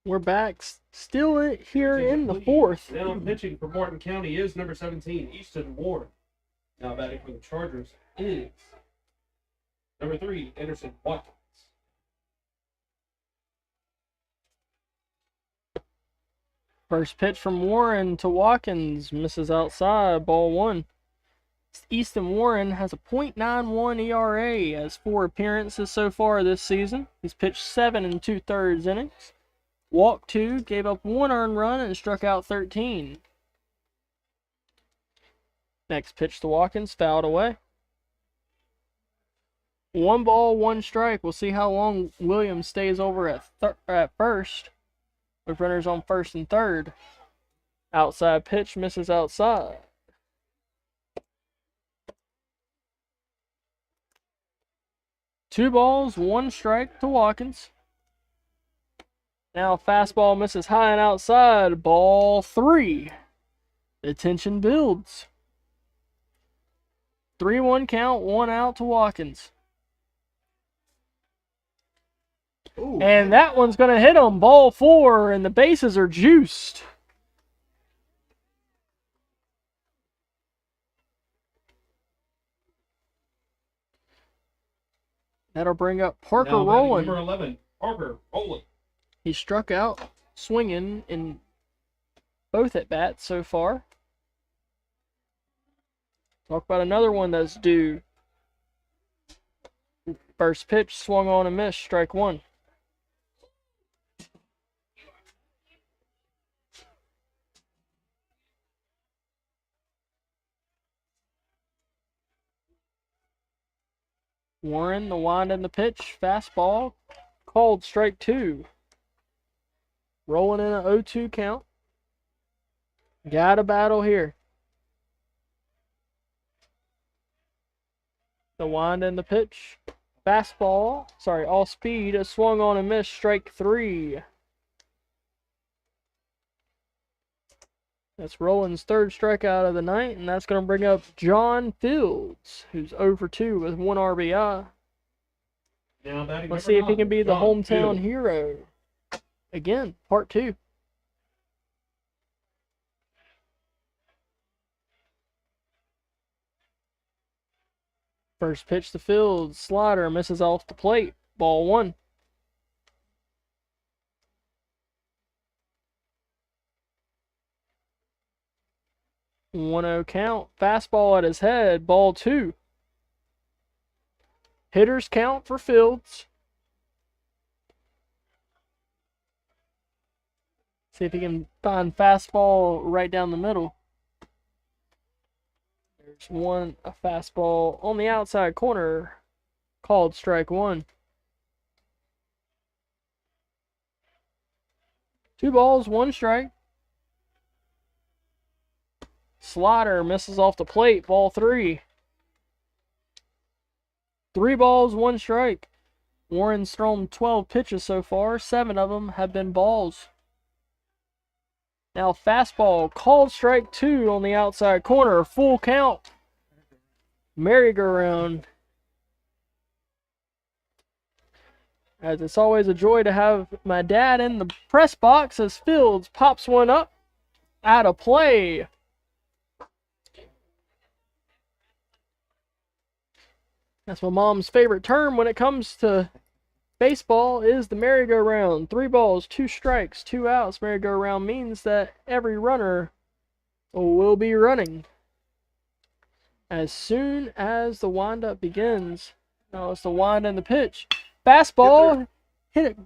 We're back, still here in the fourth. Now pitching for Martin County is number 17, Easton Ward. Now batting for the Chargers is number 3, Anderson Watkins. First pitch from Warren to Watkins, misses outside, ball 1. Easton Warren has a .91 ERA, has 4 appearances so far this season. He's pitched 7 2/3 innings. Walked 2, gave up 1 earned run, and struck out 13. Next pitch to Watkins, fouled away. 1 ball, 1 strike. We'll see how long Williams stays over at first, with runners on first and third. Outside pitch, misses outside. Two balls, 1 strike to Watkins. Now fastball misses high and outside, ball 3. The tension builds. 3-1 count, 1 out to Watkins. Ooh. And that one's going to hit him, ball 4, and the bases are juiced. That'll bring up Parker Now batting Rowland. number 11, Parker Rowland. He struck out swinging in both at bats so far. Talk about another one that's due. First pitch, swung on and missed, strike 1. Warren, the wind and the pitch, fastball, called strike 2. Rolling in an 0-2 count. Got a battle here. The wind and the pitch. Fastball, all speed, a swung on and missed, strike 3. That's Roland's 3rd strikeout of the night, and that's going to bring up John Fields, who's 0 for 2 with 1 RBI. Now batting Let's number see if he can be the John hometown Fields. hero. Again, part 2. First pitch to Fields. Slider misses off the plate. Ball 1. 1-0 count. Fastball at his head. Ball 2. Hitters count for Fields. See if he can find fastball right down the middle. There's a fastball on the outside corner. Called strike 1. 2 balls, 1 strike. Slider misses off the plate. Ball 3. 3 balls, 1 strike. Warren's thrown 12 pitches so far. 7 of them have been balls. Now fastball, called strike 2 on the outside corner. Full count. Merry-go-round. As it's always a joy to have my dad in the press box as Fields pops one up. Out of play. That's my mom's favorite term when it comes to baseball is the merry-go-round. 3 balls, 2 strikes, 2 outs. Merry-go-round means that every runner will be running. As soon as the windup begins, no, it's the wind and the pitch. Fastball, hit it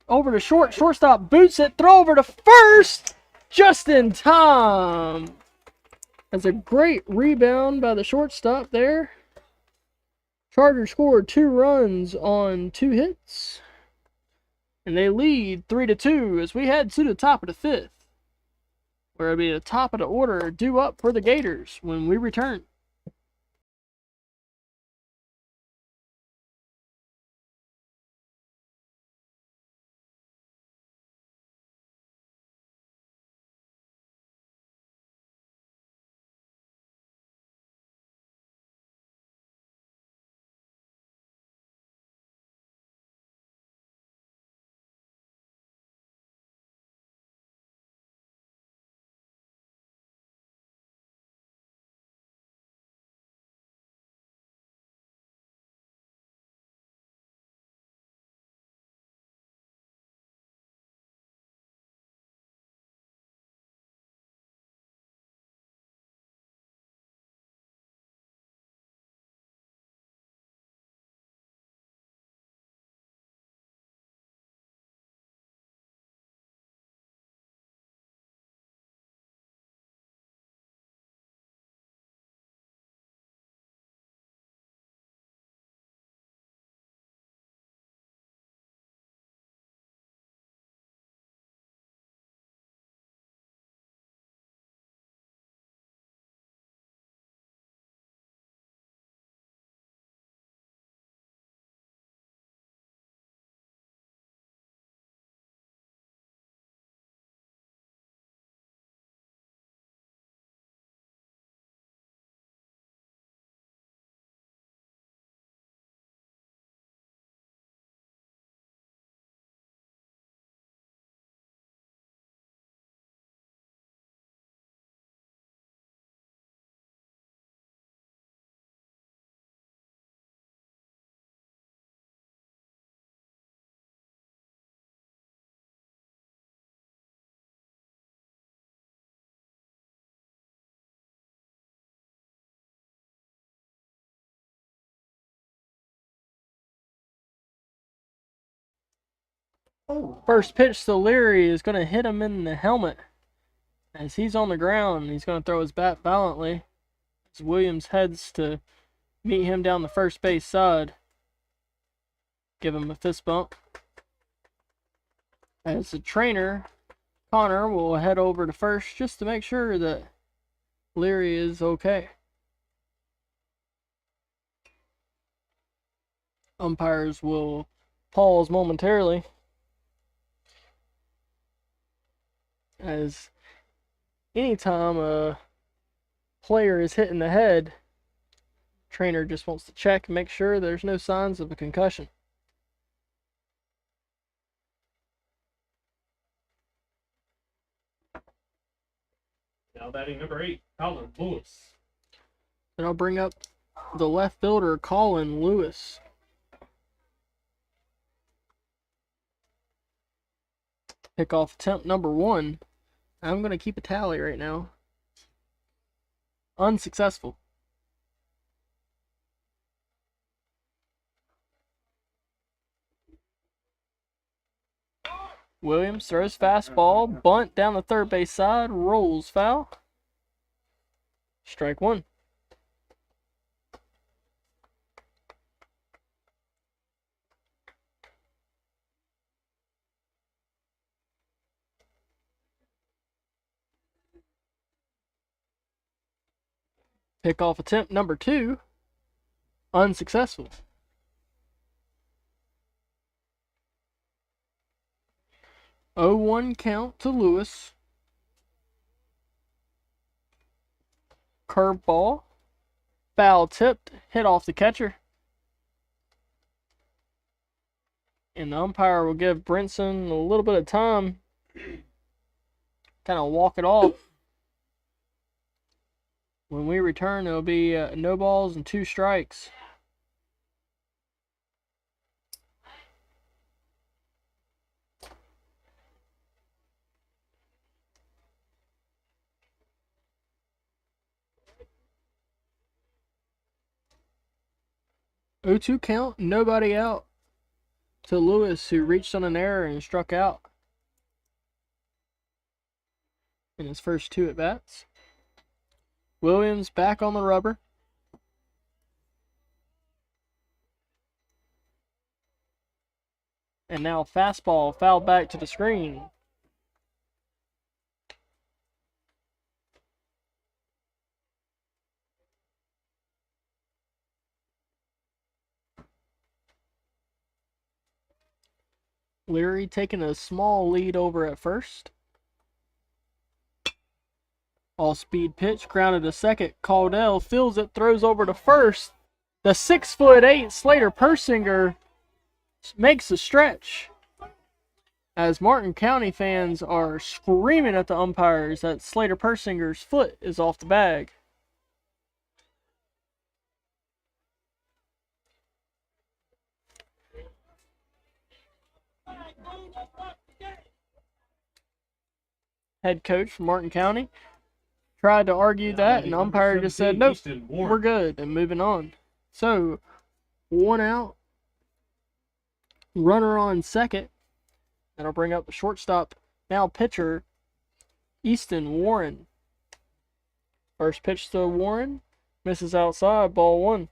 over to short. Shortstop boots it, throw over to first, just in time. That's a great rebound by the shortstop there. Chargers scored 2 runs on 2 hits. And they lead 3-2 as we head to the top of the 5th. Where it'll be the top of the order due up for the Gators when we return. First pitch to Leary is going to hit him in the helmet. As he's on the ground, he's going to throw his bat violently. As Williams heads to meet him down the first base side. Give him a fist bump. As the trainer, Connor, will head over to first just to make sure that Leary is okay. Umpires will pause momentarily. As anytime a player is hit in the head, trainer just wants to check and make sure there's no signs of a concussion. Now batting number 8, Colin Lewis. And I'll bring up the left fielder, Colin Lewis. Pickoff attempt number 1. I'm going to keep a tally right now. Unsuccessful. Williams throws fastball, bunt down the third base side, rolls foul. Strike 1. Pickoff attempt number 2. Unsuccessful. 0-1 count to Lewis. Curveball. Foul tipped. Hit off the catcher. And the umpire will give Brinson a little bit of time. Kind of walk it off. When we return, it'll be no balls and 2 strikes. O2 count, nobody out to Lewis, who reached on an error and struck out in his first 2 at-bats. Williams back on the rubber. And now fastball fouled back to the screen. Leary taking a small lead over at first. All-speed pitch, grounded to second. Caldwell fields it, throws over to first. The 6'8" Slater Persinger makes a stretch. As Martin County fans are screaming at the umpires that Slater Persinger's foot is off the bag. Head coach from Martin County tried to argue that, and the umpire just said, nope, we're good, and moving on. So, 1 out, runner on second. That'll bring up the shortstop, now pitcher, Easton Warren. First pitch to Warren, misses outside, ball 1.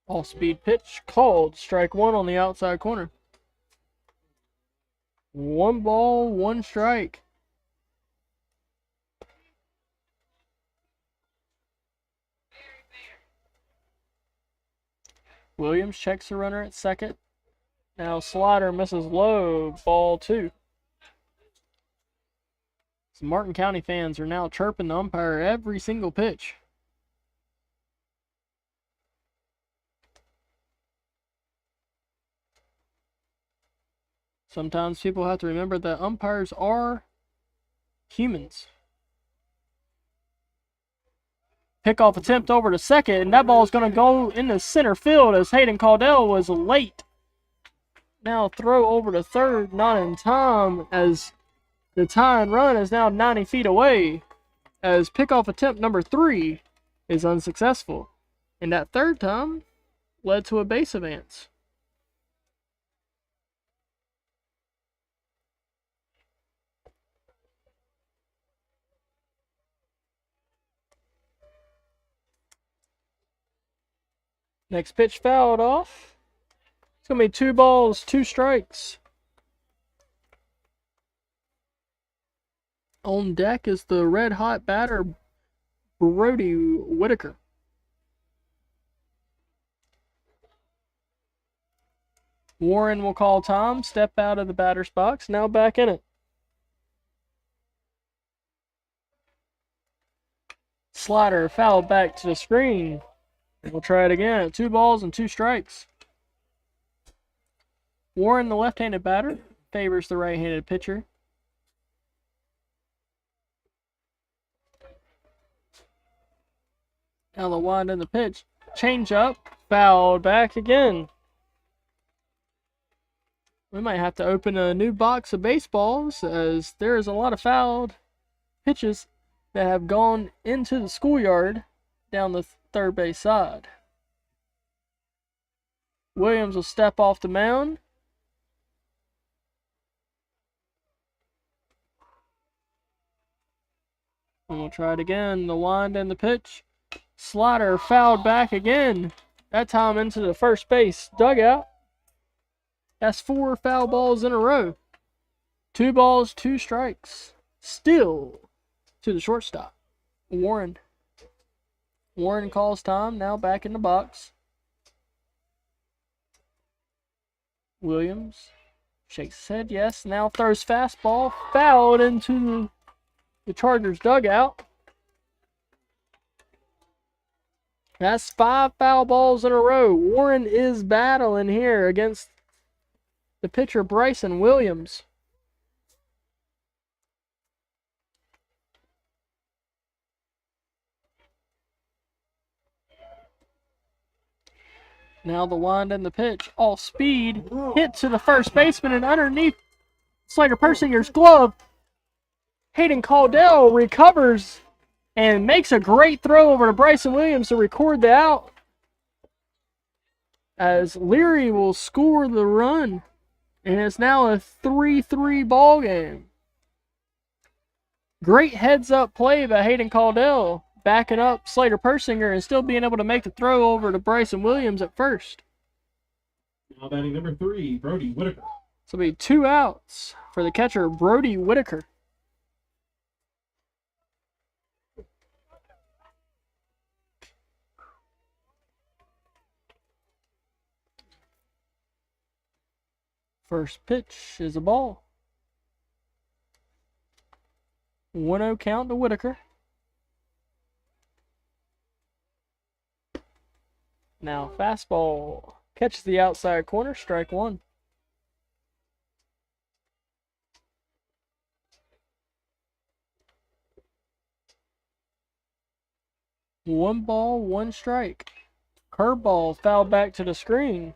All-speed pitch called. Strike 1 on the outside corner. 1 ball, 1 strike. Williams checks the runner at second. Now slider misses low. Ball 2. Some Martin County fans are now chirping the umpire every single pitch. Sometimes people have to remember that umpires are humans. Pickoff attempt over to second, and that ball is going to go into center field as Hayden Caldwell was late. Now throw over to third, not in time, as the tying run is now 90 feet away, as pickoff attempt number 3 is unsuccessful. And that third time led to a base advance. Next pitch fouled off. It's going to be 2 balls, 2 strikes. On deck is the red-hot batter, Brody Whitaker. Warren will call time, step out of the batter's box, now back in it. Slider fouled back to the screen. We'll try it again. 2 balls and 2 strikes. Warren, the left-handed batter, favors the right-handed pitcher. Now the wind and the pitch. Change up. Fouled back again. We might have to open a new box of baseballs, as there is a lot of fouled pitches that have gone into the schoolyard down the third base side. Williams will step off the mound. And we'll try it again. The wind and the pitch. Slider fouled back again. That time into the first base dugout. That's 4 foul balls in a row. 2 balls, 2 strikes. Still to the shortstop. Warren. Warren calls time. Now back in the box. Williams shakes his head. Yes. Now throws fastball. Fouled into the Chargers dugout. That's 5 foul balls in a row. Warren is battling here against the pitcher Bryson Williams. Now the wind and the pitch. All speed. Hit to the first baseman and underneath Slater Persinger's glove. Hayden Caldell recovers and makes a great throw over to Bryson Williams to record the out, as Leary will score the run. And it's now a 3-3 ball game. Great heads-up play by Hayden Caldell, backing up Slater Persinger and still being able to make the throw over to Bryson Williams at first. Now batting number 3, Brody Whitaker. So it'll be 2 outs for the catcher, Brody Whitaker. First pitch is a ball. 1-0 count to Whitaker. Now fastball catches the outside corner, strike 1. One ball, 1 strike. Curveball fouled back to the screen.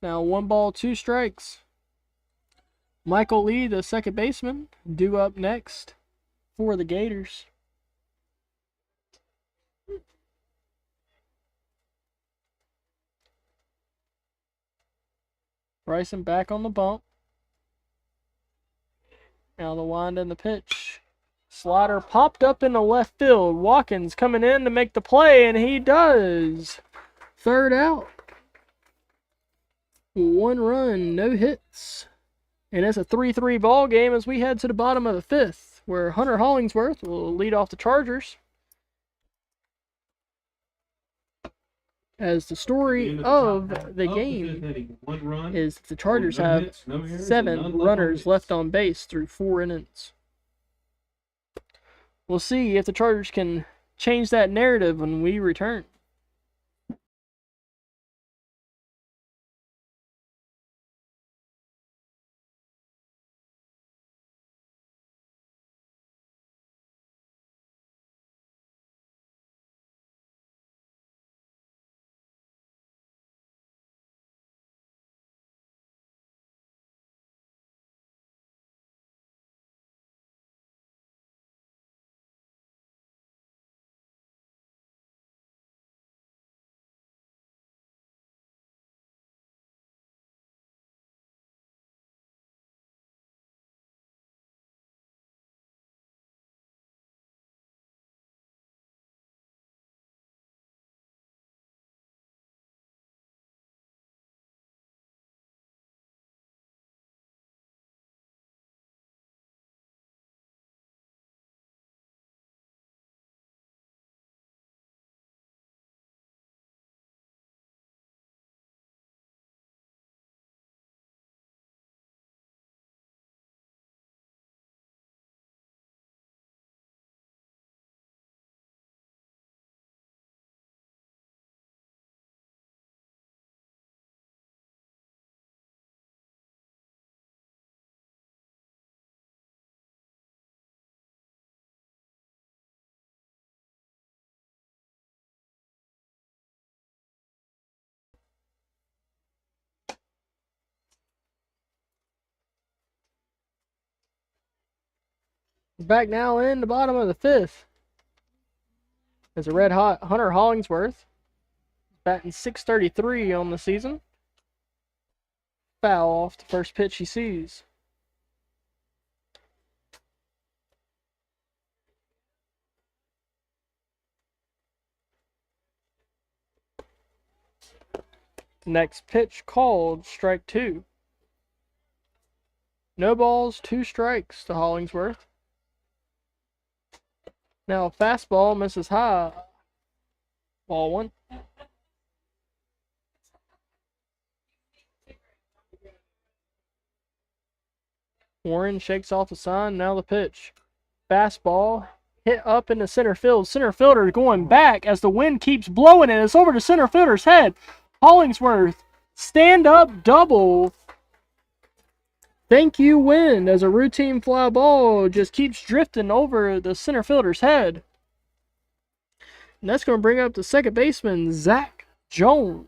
Now 1 ball, 2 strikes. Michael Lee, the second baseman, due up next for the Gators. Bryson back on the bump. Now the wind and the pitch. Slider popped up in the left field. Watkins coming in to make the play, and he does. 3rd out. 1 run, no hits. And it's a 3-3 ball game as we head to the bottom of the 5th, where Hunter Hollingsworth will lead off the Chargers. As the story of the game is the Chargers have 7 runners left on base through 4 innings. We'll see if the Chargers can change that narrative when we return. Back now in the bottom of the 5th. As a red hot Hunter Hollingsworth, batting .633 on the season. Foul off the first pitch he sees. Next pitch called, strike 2. No balls, 2 strikes to Hollingsworth. Now fastball misses high. Ball 1. Warren shakes off the sign. Now the pitch. Fastball hit up into center field. Center fielder going back as the wind keeps blowing and it's over to center fielder's head. Hollingsworth, stand up double. Thank you, wind, as a routine fly ball just keeps drifting over the center fielder's head. And that's going to bring up the second baseman, Zach Jones.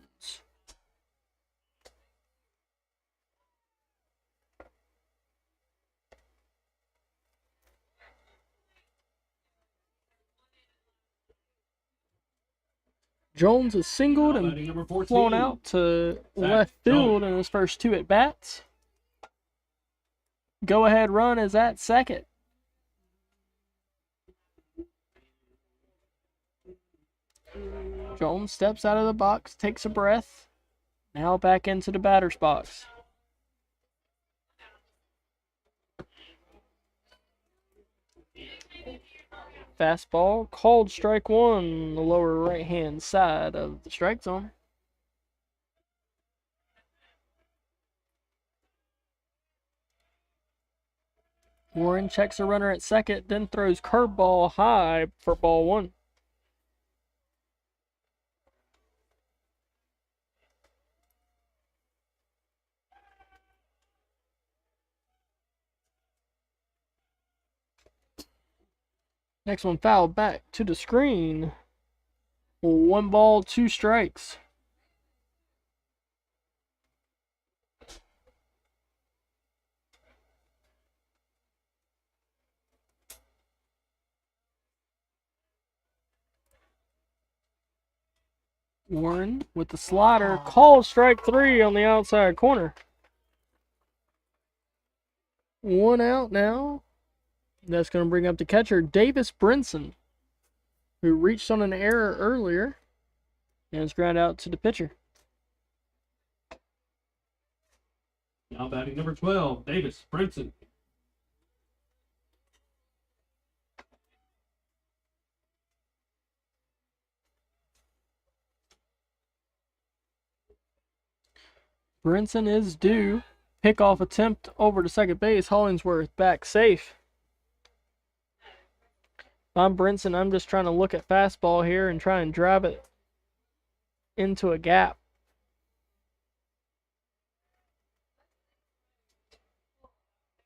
Jones is singled and flown out to left field in his first 2 at-bats. Go-ahead run is at second. Jones steps out of the box, takes a breath. Now back into the batter's box. Fastball called, strike 1, the lower right-hand side of the strike zone. Warren checks a runner at second, then throws curveball high for ball 1. Next one fouled back to the screen. 1 ball, 2 strikes. Warren with the slider, calls strike 3 on the outside corner. 1 out now. That's going to bring up the catcher, Davis Brinson, who reached on an error earlier and is ground out to the pitcher. Now batting number 12, Davis Brinson. Brinson is due. Pickoff attempt over to second base. Hollingsworth back safe. If I'm Brinson, I'm just trying to look at fastball here and try and drive it into a gap.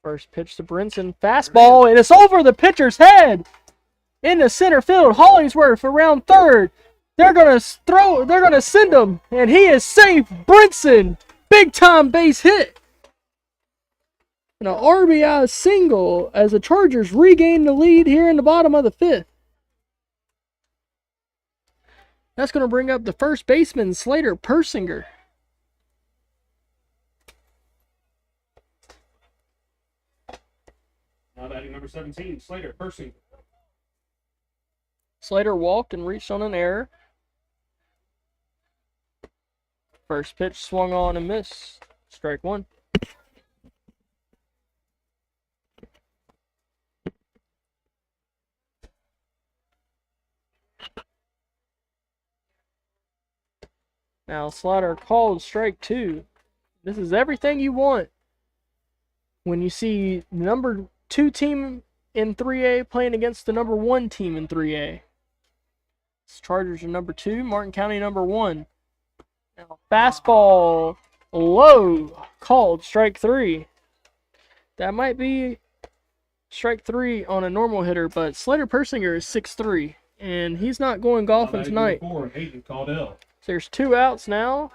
First pitch to Brinson. Fastball, and it's over the pitcher's head into center field. Hollingsworth around third. They're gonna send him, and he is safe. Brinson, big time base hit. And an RPI single as the Chargers regain the lead here in the bottom of the 5th. That's going to bring up the first baseman, Slater Persinger. Now batting number 17, Slater Persinger. Slater walked and reached on an error. First pitch swung on and missed. Strike 1. Now slider called, strike 2. This is everything you want when you see the number 2 team in 3A playing against the number 1 team in 3A. This Chargers are number 2, Martin County number 1. Now fastball low, called, strike 3. That might be strike 3 on a normal hitter, but Slater Persinger is 6'3", and he's not going golfing tonight. Hayden-Caudell. So there's 2 outs now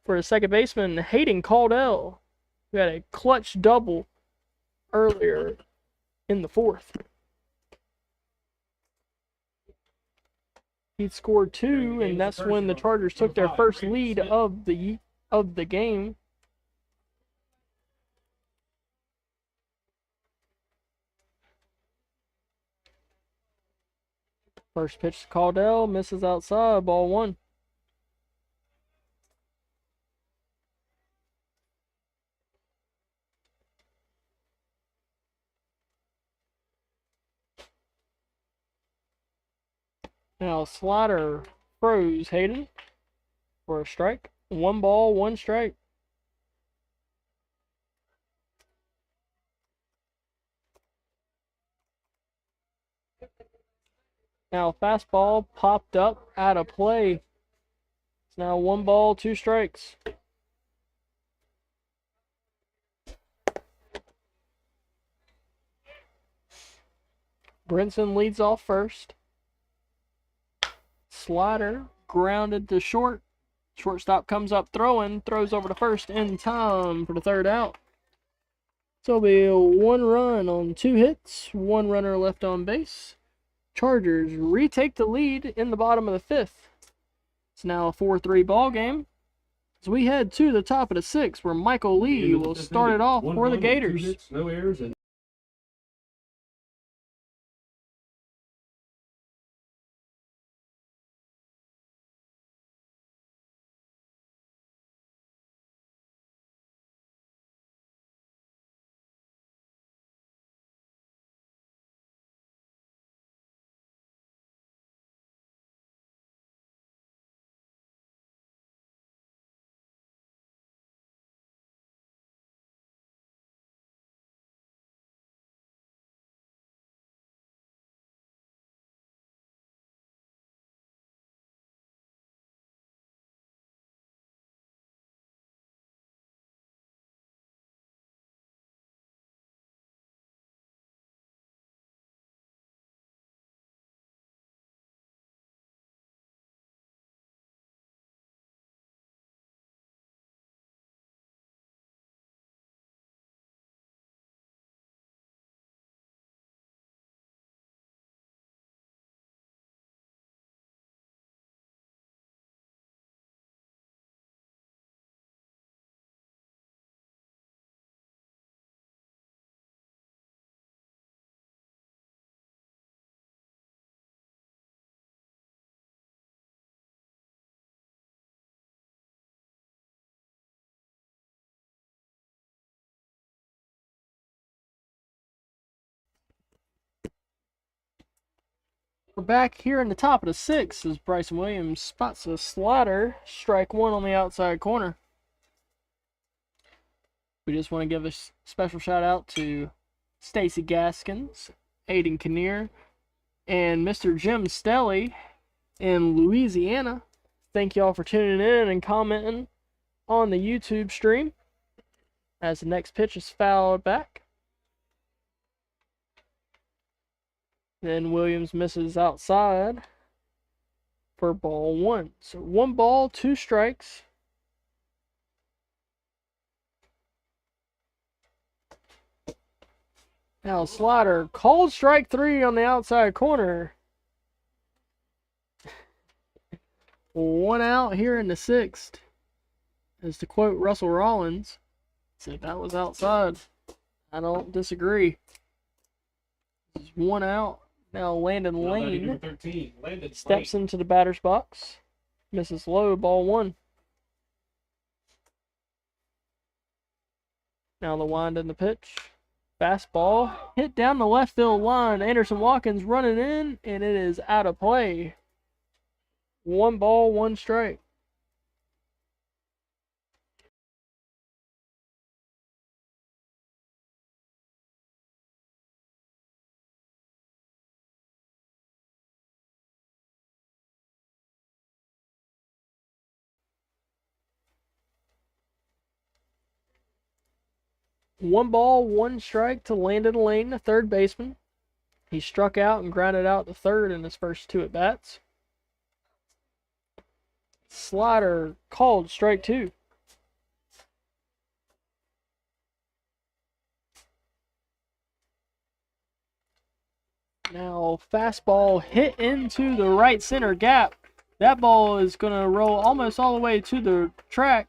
for the second baseman, Hayden-Caudell, who had a clutch double earlier in the fourth. He scored 2, and that's when the Chargers took their first lead of the game. First pitch to Caudill, misses outside, ball 1. Now slider froze Hayden for a strike. 1 ball, 1 strike. Now fastball popped up out of play. It's now 1 ball, 2 strikes. Brinson leads off first. Slider grounded to short. Shortstop comes up throwing, throws over to first in time for the 3rd out. So it'll be a 1 run on 2 hits, 1 runner left on base. Chargers retake the lead in the bottom of the 5th. It's now a 4-3 ball game. As we head to the top of the 6th, where Michael Lee will start it off for the Gators. 2 hits, no errors, and We're back here in the top of the 6th as Bryson Williams spots a slider. Strike 1 on the outside corner. We just want to give a special shout out to Stacy Gaskins, Aiden Kinnear, and Mr. Jim Stelly in Louisiana. Thank y'all for tuning in and commenting on the YouTube stream as the next pitch is fouled back. Then Williams misses outside for ball 1. So 1 ball, 2 strikes. Now slider, called strike 3 on the outside corner. 1 out here in the 6th. As to quote Russell Rollins, said that was outside. I don't disagree. This is 1 out. Now Landon Lane 13. Landon steps into the batter's box. Misses low, ball 1. Now the wind in the pitch. Fastball hit down the left field line. Anderson Watkins running in, and it is out of play. 1 ball, 1 strike. One ball, 1 strike to Landon Lane, the third baseman. He struck out and grounded out the third in his first 2 at-bats. Slider called strike 2. Now, fastball hit into the right center gap. That ball is going to roll almost all the way to the track.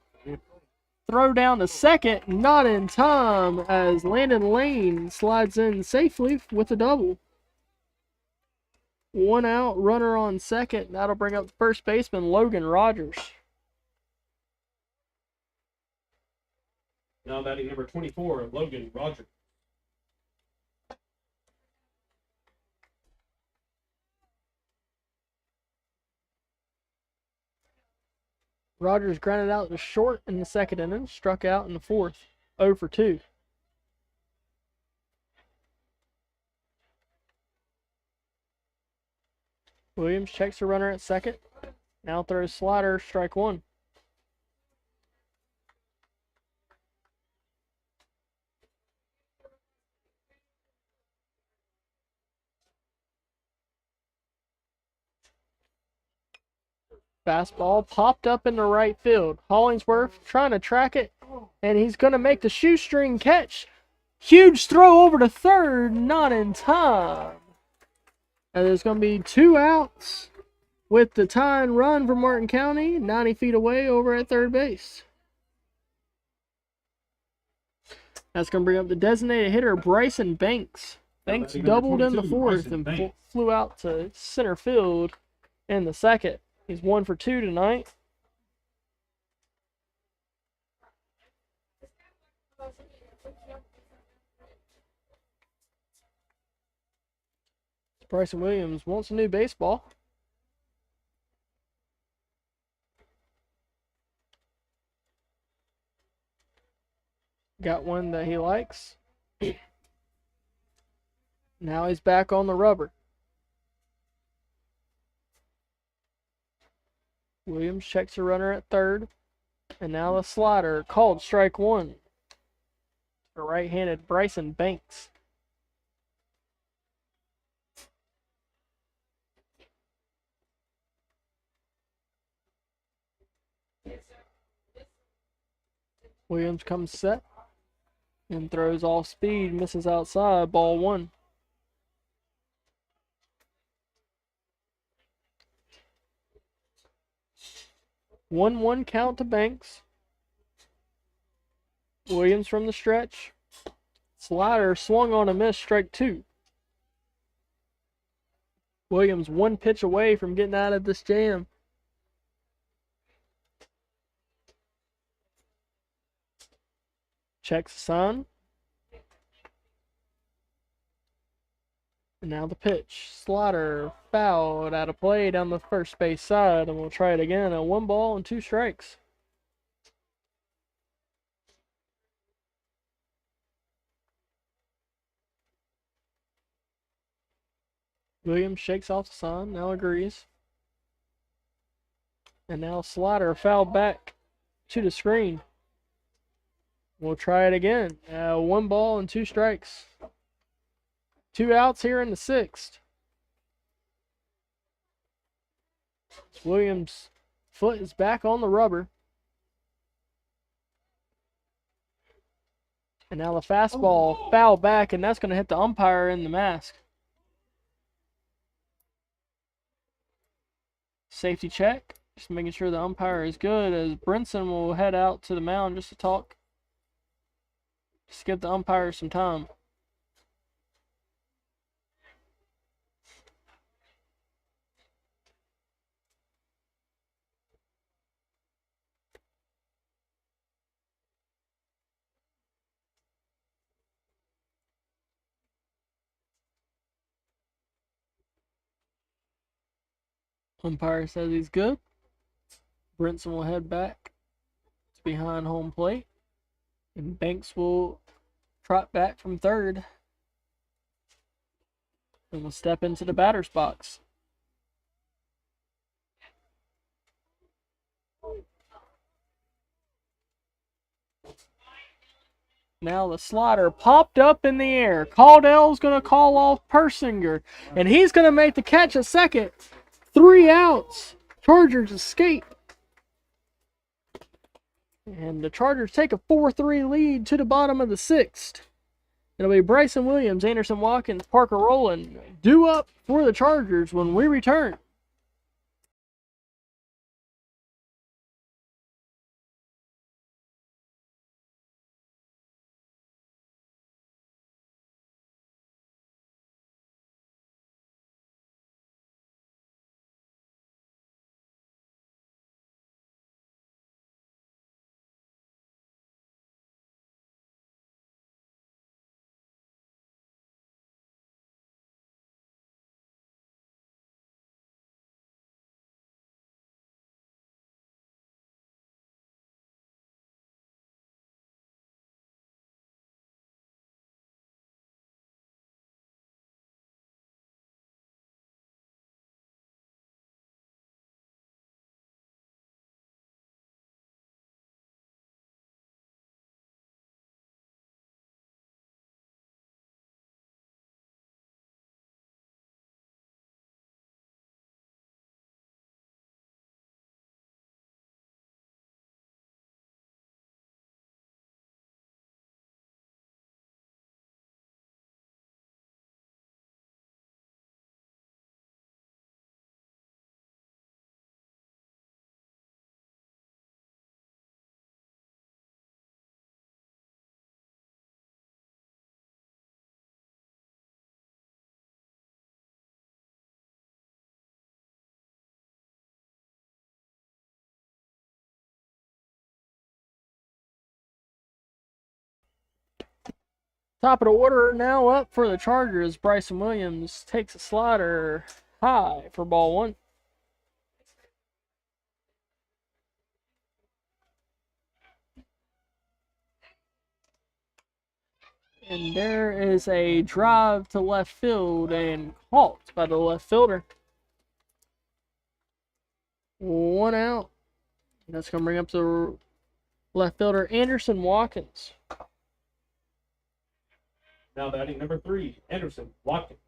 Throw down to second, not in time, as Landon Lane slides in safely with a double. 1 out, runner on second. That'll bring up first baseman Logan Rogers. Now batting number 24, Logan Rogers. Rogers grounded out to short in the second inning, struck out in the fourth, 0 for 2. Williams checks the runner at second. Now throws slider, strike one. Fastball popped up in the right field. Hollingsworth trying to track it, and he's going to make the shoestring catch. Huge throw over to third, not in time. And there's going to be 2 outs with the tying run for Martin County, 90 feet away over at third base. That's going to bring up the designated hitter, Bryson Banks. Banks doubled in the fourth and flew out to center field in the second. He's 1 for 2 tonight. Bryson Williams wants a new baseball. Got one that he likes. Now he's back on the rubber. Williams checks the runner at third. And now the slider called strike one for right-handed Bryson Banks. Williams comes set and throws off speed, misses outside, ball one. One count to Banks. Williams from the stretch. Slider swung on a miss, strike two. Williams 1 pitch away from getting out of this jam. Checks the sign. And now the pitch. Slider fouled out of play down the first base side, and we'll try it again. A 1 ball and 2 strikes. Williams shakes off the sign, now agrees. And now slider fouled back to the screen. We'll try it again. 1 ball and 2 strikes. 2 outs here in the 6th. Williams' foot is back on the rubber. And now the fastball foul back, and that's going to hit the umpire in the mask. Safety check. Just making sure the umpire is good, as Brinson will head out to the mound just to talk. Just give the umpire some time. Umpire says he's good. Brinson will head back to behind home plate. And Banks will trot back from third. And will step into the batter's box. Now the slider popped up in the air. Cauldell's going to call off Persinger. And he's going to make the catch at second. 3 outs. Chargers escape. And the Chargers take a 4-3 lead to the bottom of the 6th. It'll be Bryson Williams, Anderson Watkins, Parker Rowland due up for the Chargers when we return. Top of the order now up for the Chargers. Bryson Williams takes a slider high for ball one. And there is a drive to left field and caught by the left fielder. One out. That's going to bring up the left fielder, Anderson Watkins. Now batting number 3, Anderson Watkins.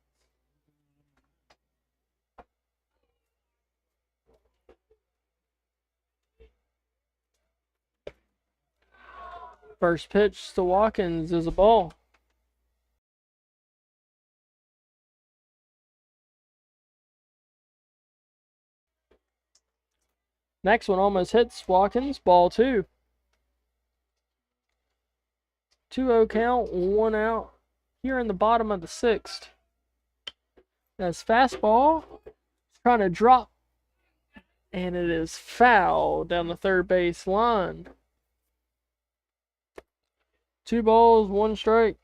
First pitch to Watkins is a ball. Next one almost hits Watkins, ball 2. 2-0 count, 1 out. Here in the bottom of the 6th. That's fastball. Trying to drop. And it is foul down the third base line. 2 balls, 1 strike.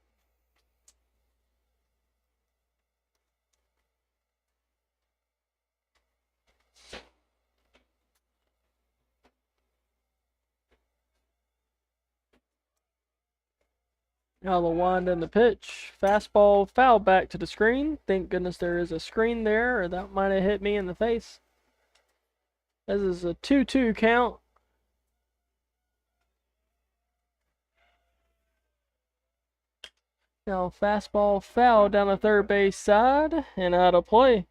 Now the wind and the pitch. Fastball foul back to the screen. Thank goodness there is a screen there, or that might have hit me in the face. This is a 2-2 count. Now fastball foul down the third base side and out of play.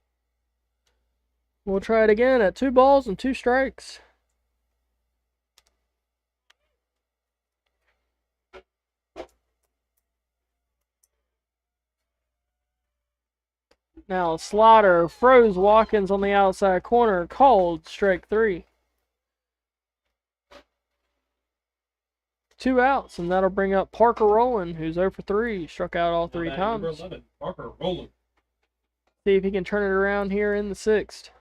We'll try it again at 2 balls and 2 strikes. Now slider froze Watkins on the outside corner, called strike 3. 2 outs, and that'll bring up Parker Rowland, who's 0 for 3. Struck out all 3 times. Number 11, Parker Rowland. See if he can turn it around here in the 6th.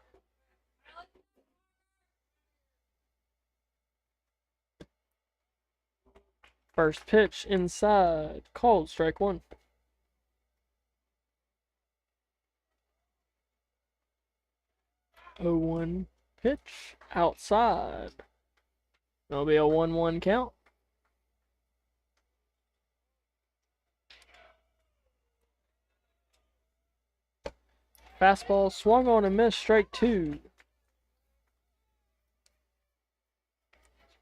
First pitch inside, called strike 1. 0-1 pitch outside. That'll be a 1-1 count. Fastball swung on and missed, strike 2.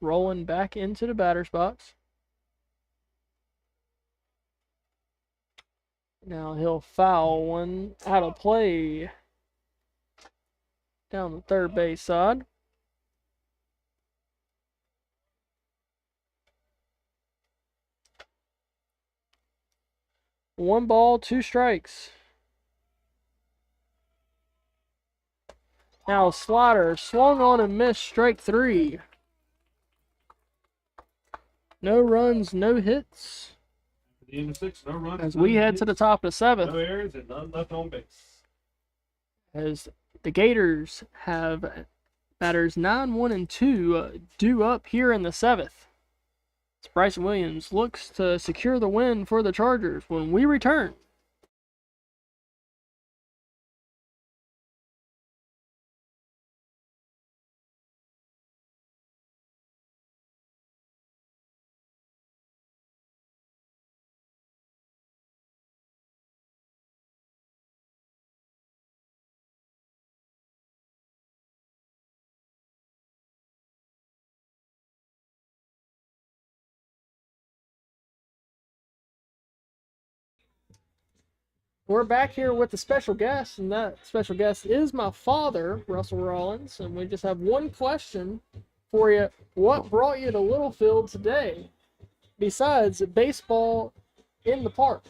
Rolling back into the batter's box. Now he'll foul one out of play down the third base side. 1 ball, 2 strikes. Now slider, swung on and missed, strike 3. No runs, no hits. The end of 6, no runs. As we head to the top of the 7th. No errors and none left on base. As the Gators have batters 9, 1, and 2 due up here in the 7th. As Bryson Williams looks to secure the win for the Chargers when we return. We're back here with the special guest, and that special guest is my father, Russell Rollins, and we just have one question for you. What brought you to Littlefield today, besides baseball in the park?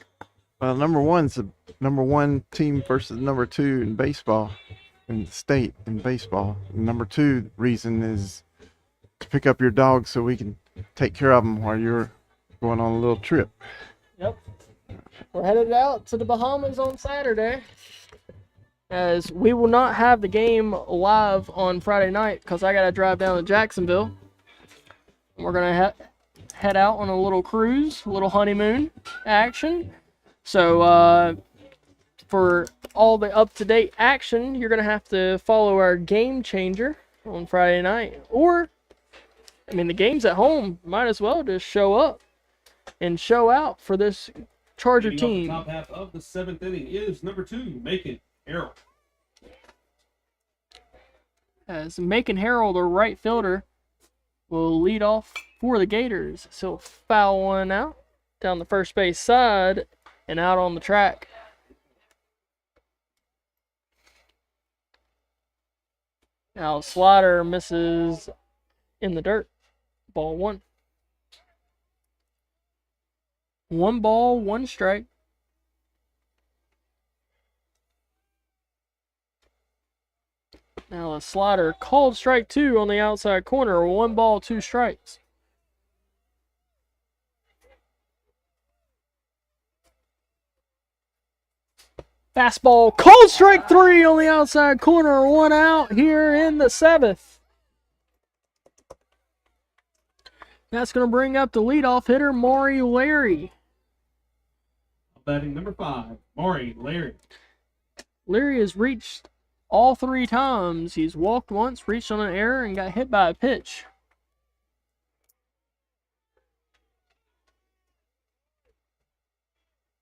Well, number one's the number 1 team versus number 2 in baseball, in the state in baseball. And number 2 reason is to pick up your dog so we can take care of them while you're going on a little trip. Yep. We're headed out to the Bahamas on Saturday, as we will not have the game live on Friday night because I got to drive down to Jacksonville. We're going to head out on a little cruise, a little honeymoon action. So for all the up-to-date action, you're going to have to follow our Game Changer on Friday night. Or, I mean, the game's at home. Might as well just show up and show out for this Charger team. The top half of the 7th inning is number 2, Macon Harold. As Macon Harold, the right fielder, will lead off for the Gators. So he'll foul one out down the first base side and out on the track. Now slider misses in the dirt. Ball 1. 1 ball, 1 strike. Now a slider called strike 2 on the outside corner. 1 ball, 2 strikes. Fastball called strike 3 on the outside corner. 1 out here in the 7th. That's going to bring up the leadoff hitter, Maury Larry. Batting number 5, Maury Larry. Larry has reached all 3 times. He's walked once, reached on an error, and got hit by a pitch.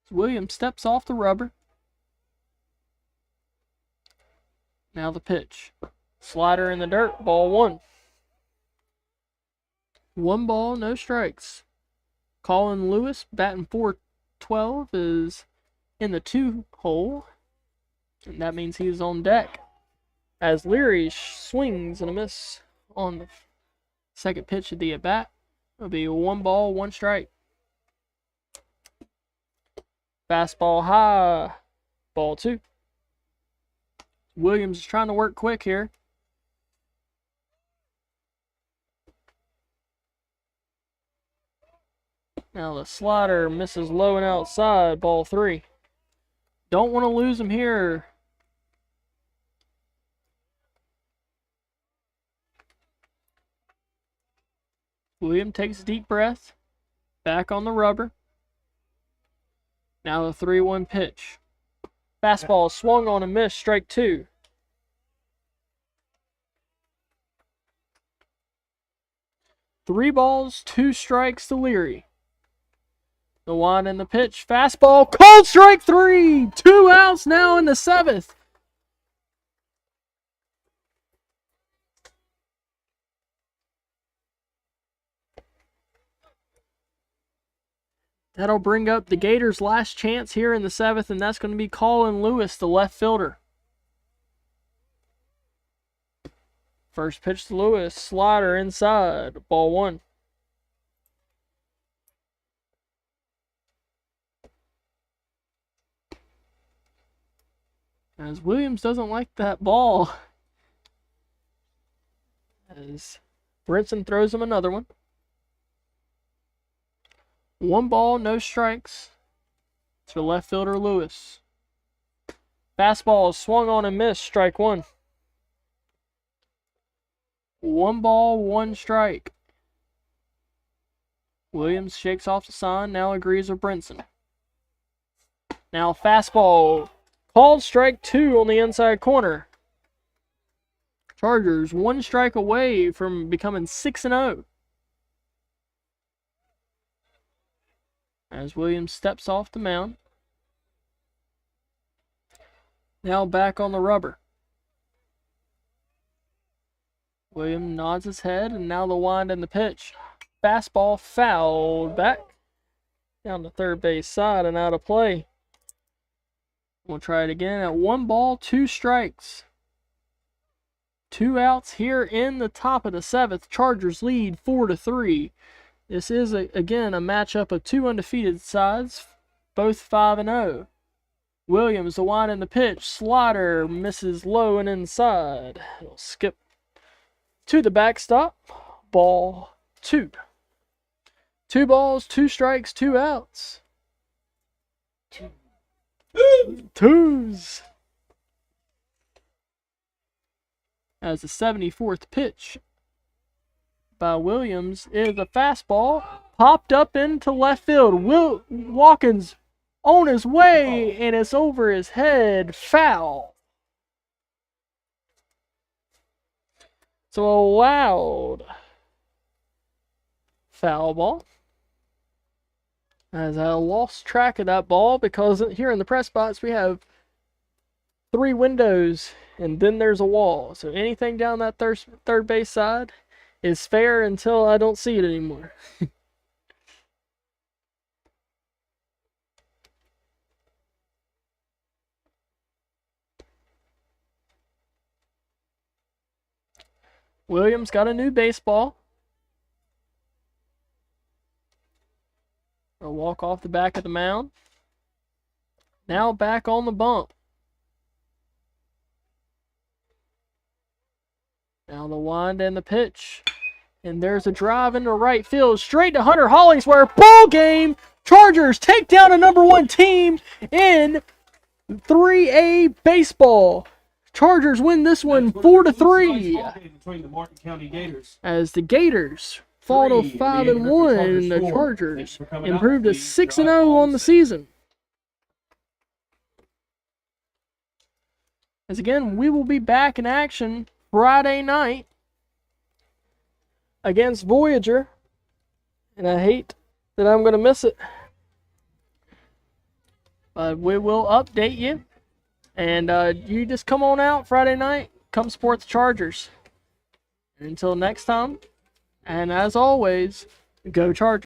Williams steps off the rubber. Now the pitch. Slider in the dirt, ball 1. 1 ball, no strikes. Colin Lewis, batting .412, is in the 2 hole. And that means he is on deck. As Leary swings and a miss on the second pitch of the at-bat. It'll be 1 ball, 1 strike. Fastball high, ball 2. Williams is trying to work quick here. Now the slider misses low and outside, ball 3. Don't want to lose him here. William takes a deep breath. Back on the rubber. Now the 3-1 pitch. Fastball swung on and missed, strike 2. Three balls, 2 strikes to Leary. The 1 and the pitch. Fastball, called strike 3. 2 outs now in the 7th. That'll bring up the Gators' last chance here in the 7th, and that's going to be Colin Lewis, the left fielder. First pitch to Lewis, slider inside, ball 1. As Williams doesn't like that ball. As Brinson throws him another one. 1 ball, no strikes to left fielder Lewis. Fastball is swung on and missed, strike 1. 1 ball, 1 strike. Williams shakes off the sign, now agrees with Brinson. Now fastball, called strike 2 on the inside corner. Chargers 1 strike away from becoming 6-0. As Williams steps off the mound. Now back on the rubber. Williams nods his head, and now the wind and the pitch. Fastball fouled back down the third base side and out of play. We'll try it again at 1 ball, 2 strikes. 2 outs here in the top of the 7th. Chargers lead 4-3. This is, again, a matchup of 2 undefeated sides, both 5-0. Williams, the wind and the pitch. Slider misses low and inside. It'll skip to the backstop. Ball 2. 2 balls, 2 strikes, 2 outs. Twos. As the 74th pitch by Williams is a fastball popped up into left field. Watkins on his way, and it's over his head. Foul. So a loud foul ball. As I lost track of that ball because here in the press box we have 3 windows and then there's a wall. So anything down that third base side is fair until I don't see it anymore. Williams got a new baseball. A walk off the back of the mound. Now back on the bump. Now the wind and the pitch. And there's a drive into right field. Straight to Hunter Hollingsworth. Ball game. Chargers take down a #1 team in 3A baseball. Chargers win this one 4-3. Between the Martin County Gators. As the Gators fall to 5-1, and the Chargers improved to 6-0 on the season. As again, we will be back in action Friday night against Voyager, and I hate that I'm going to miss it, but we will update you. And you just come on out Friday night, come support the Chargers. And until next time, and as always, go Chargers.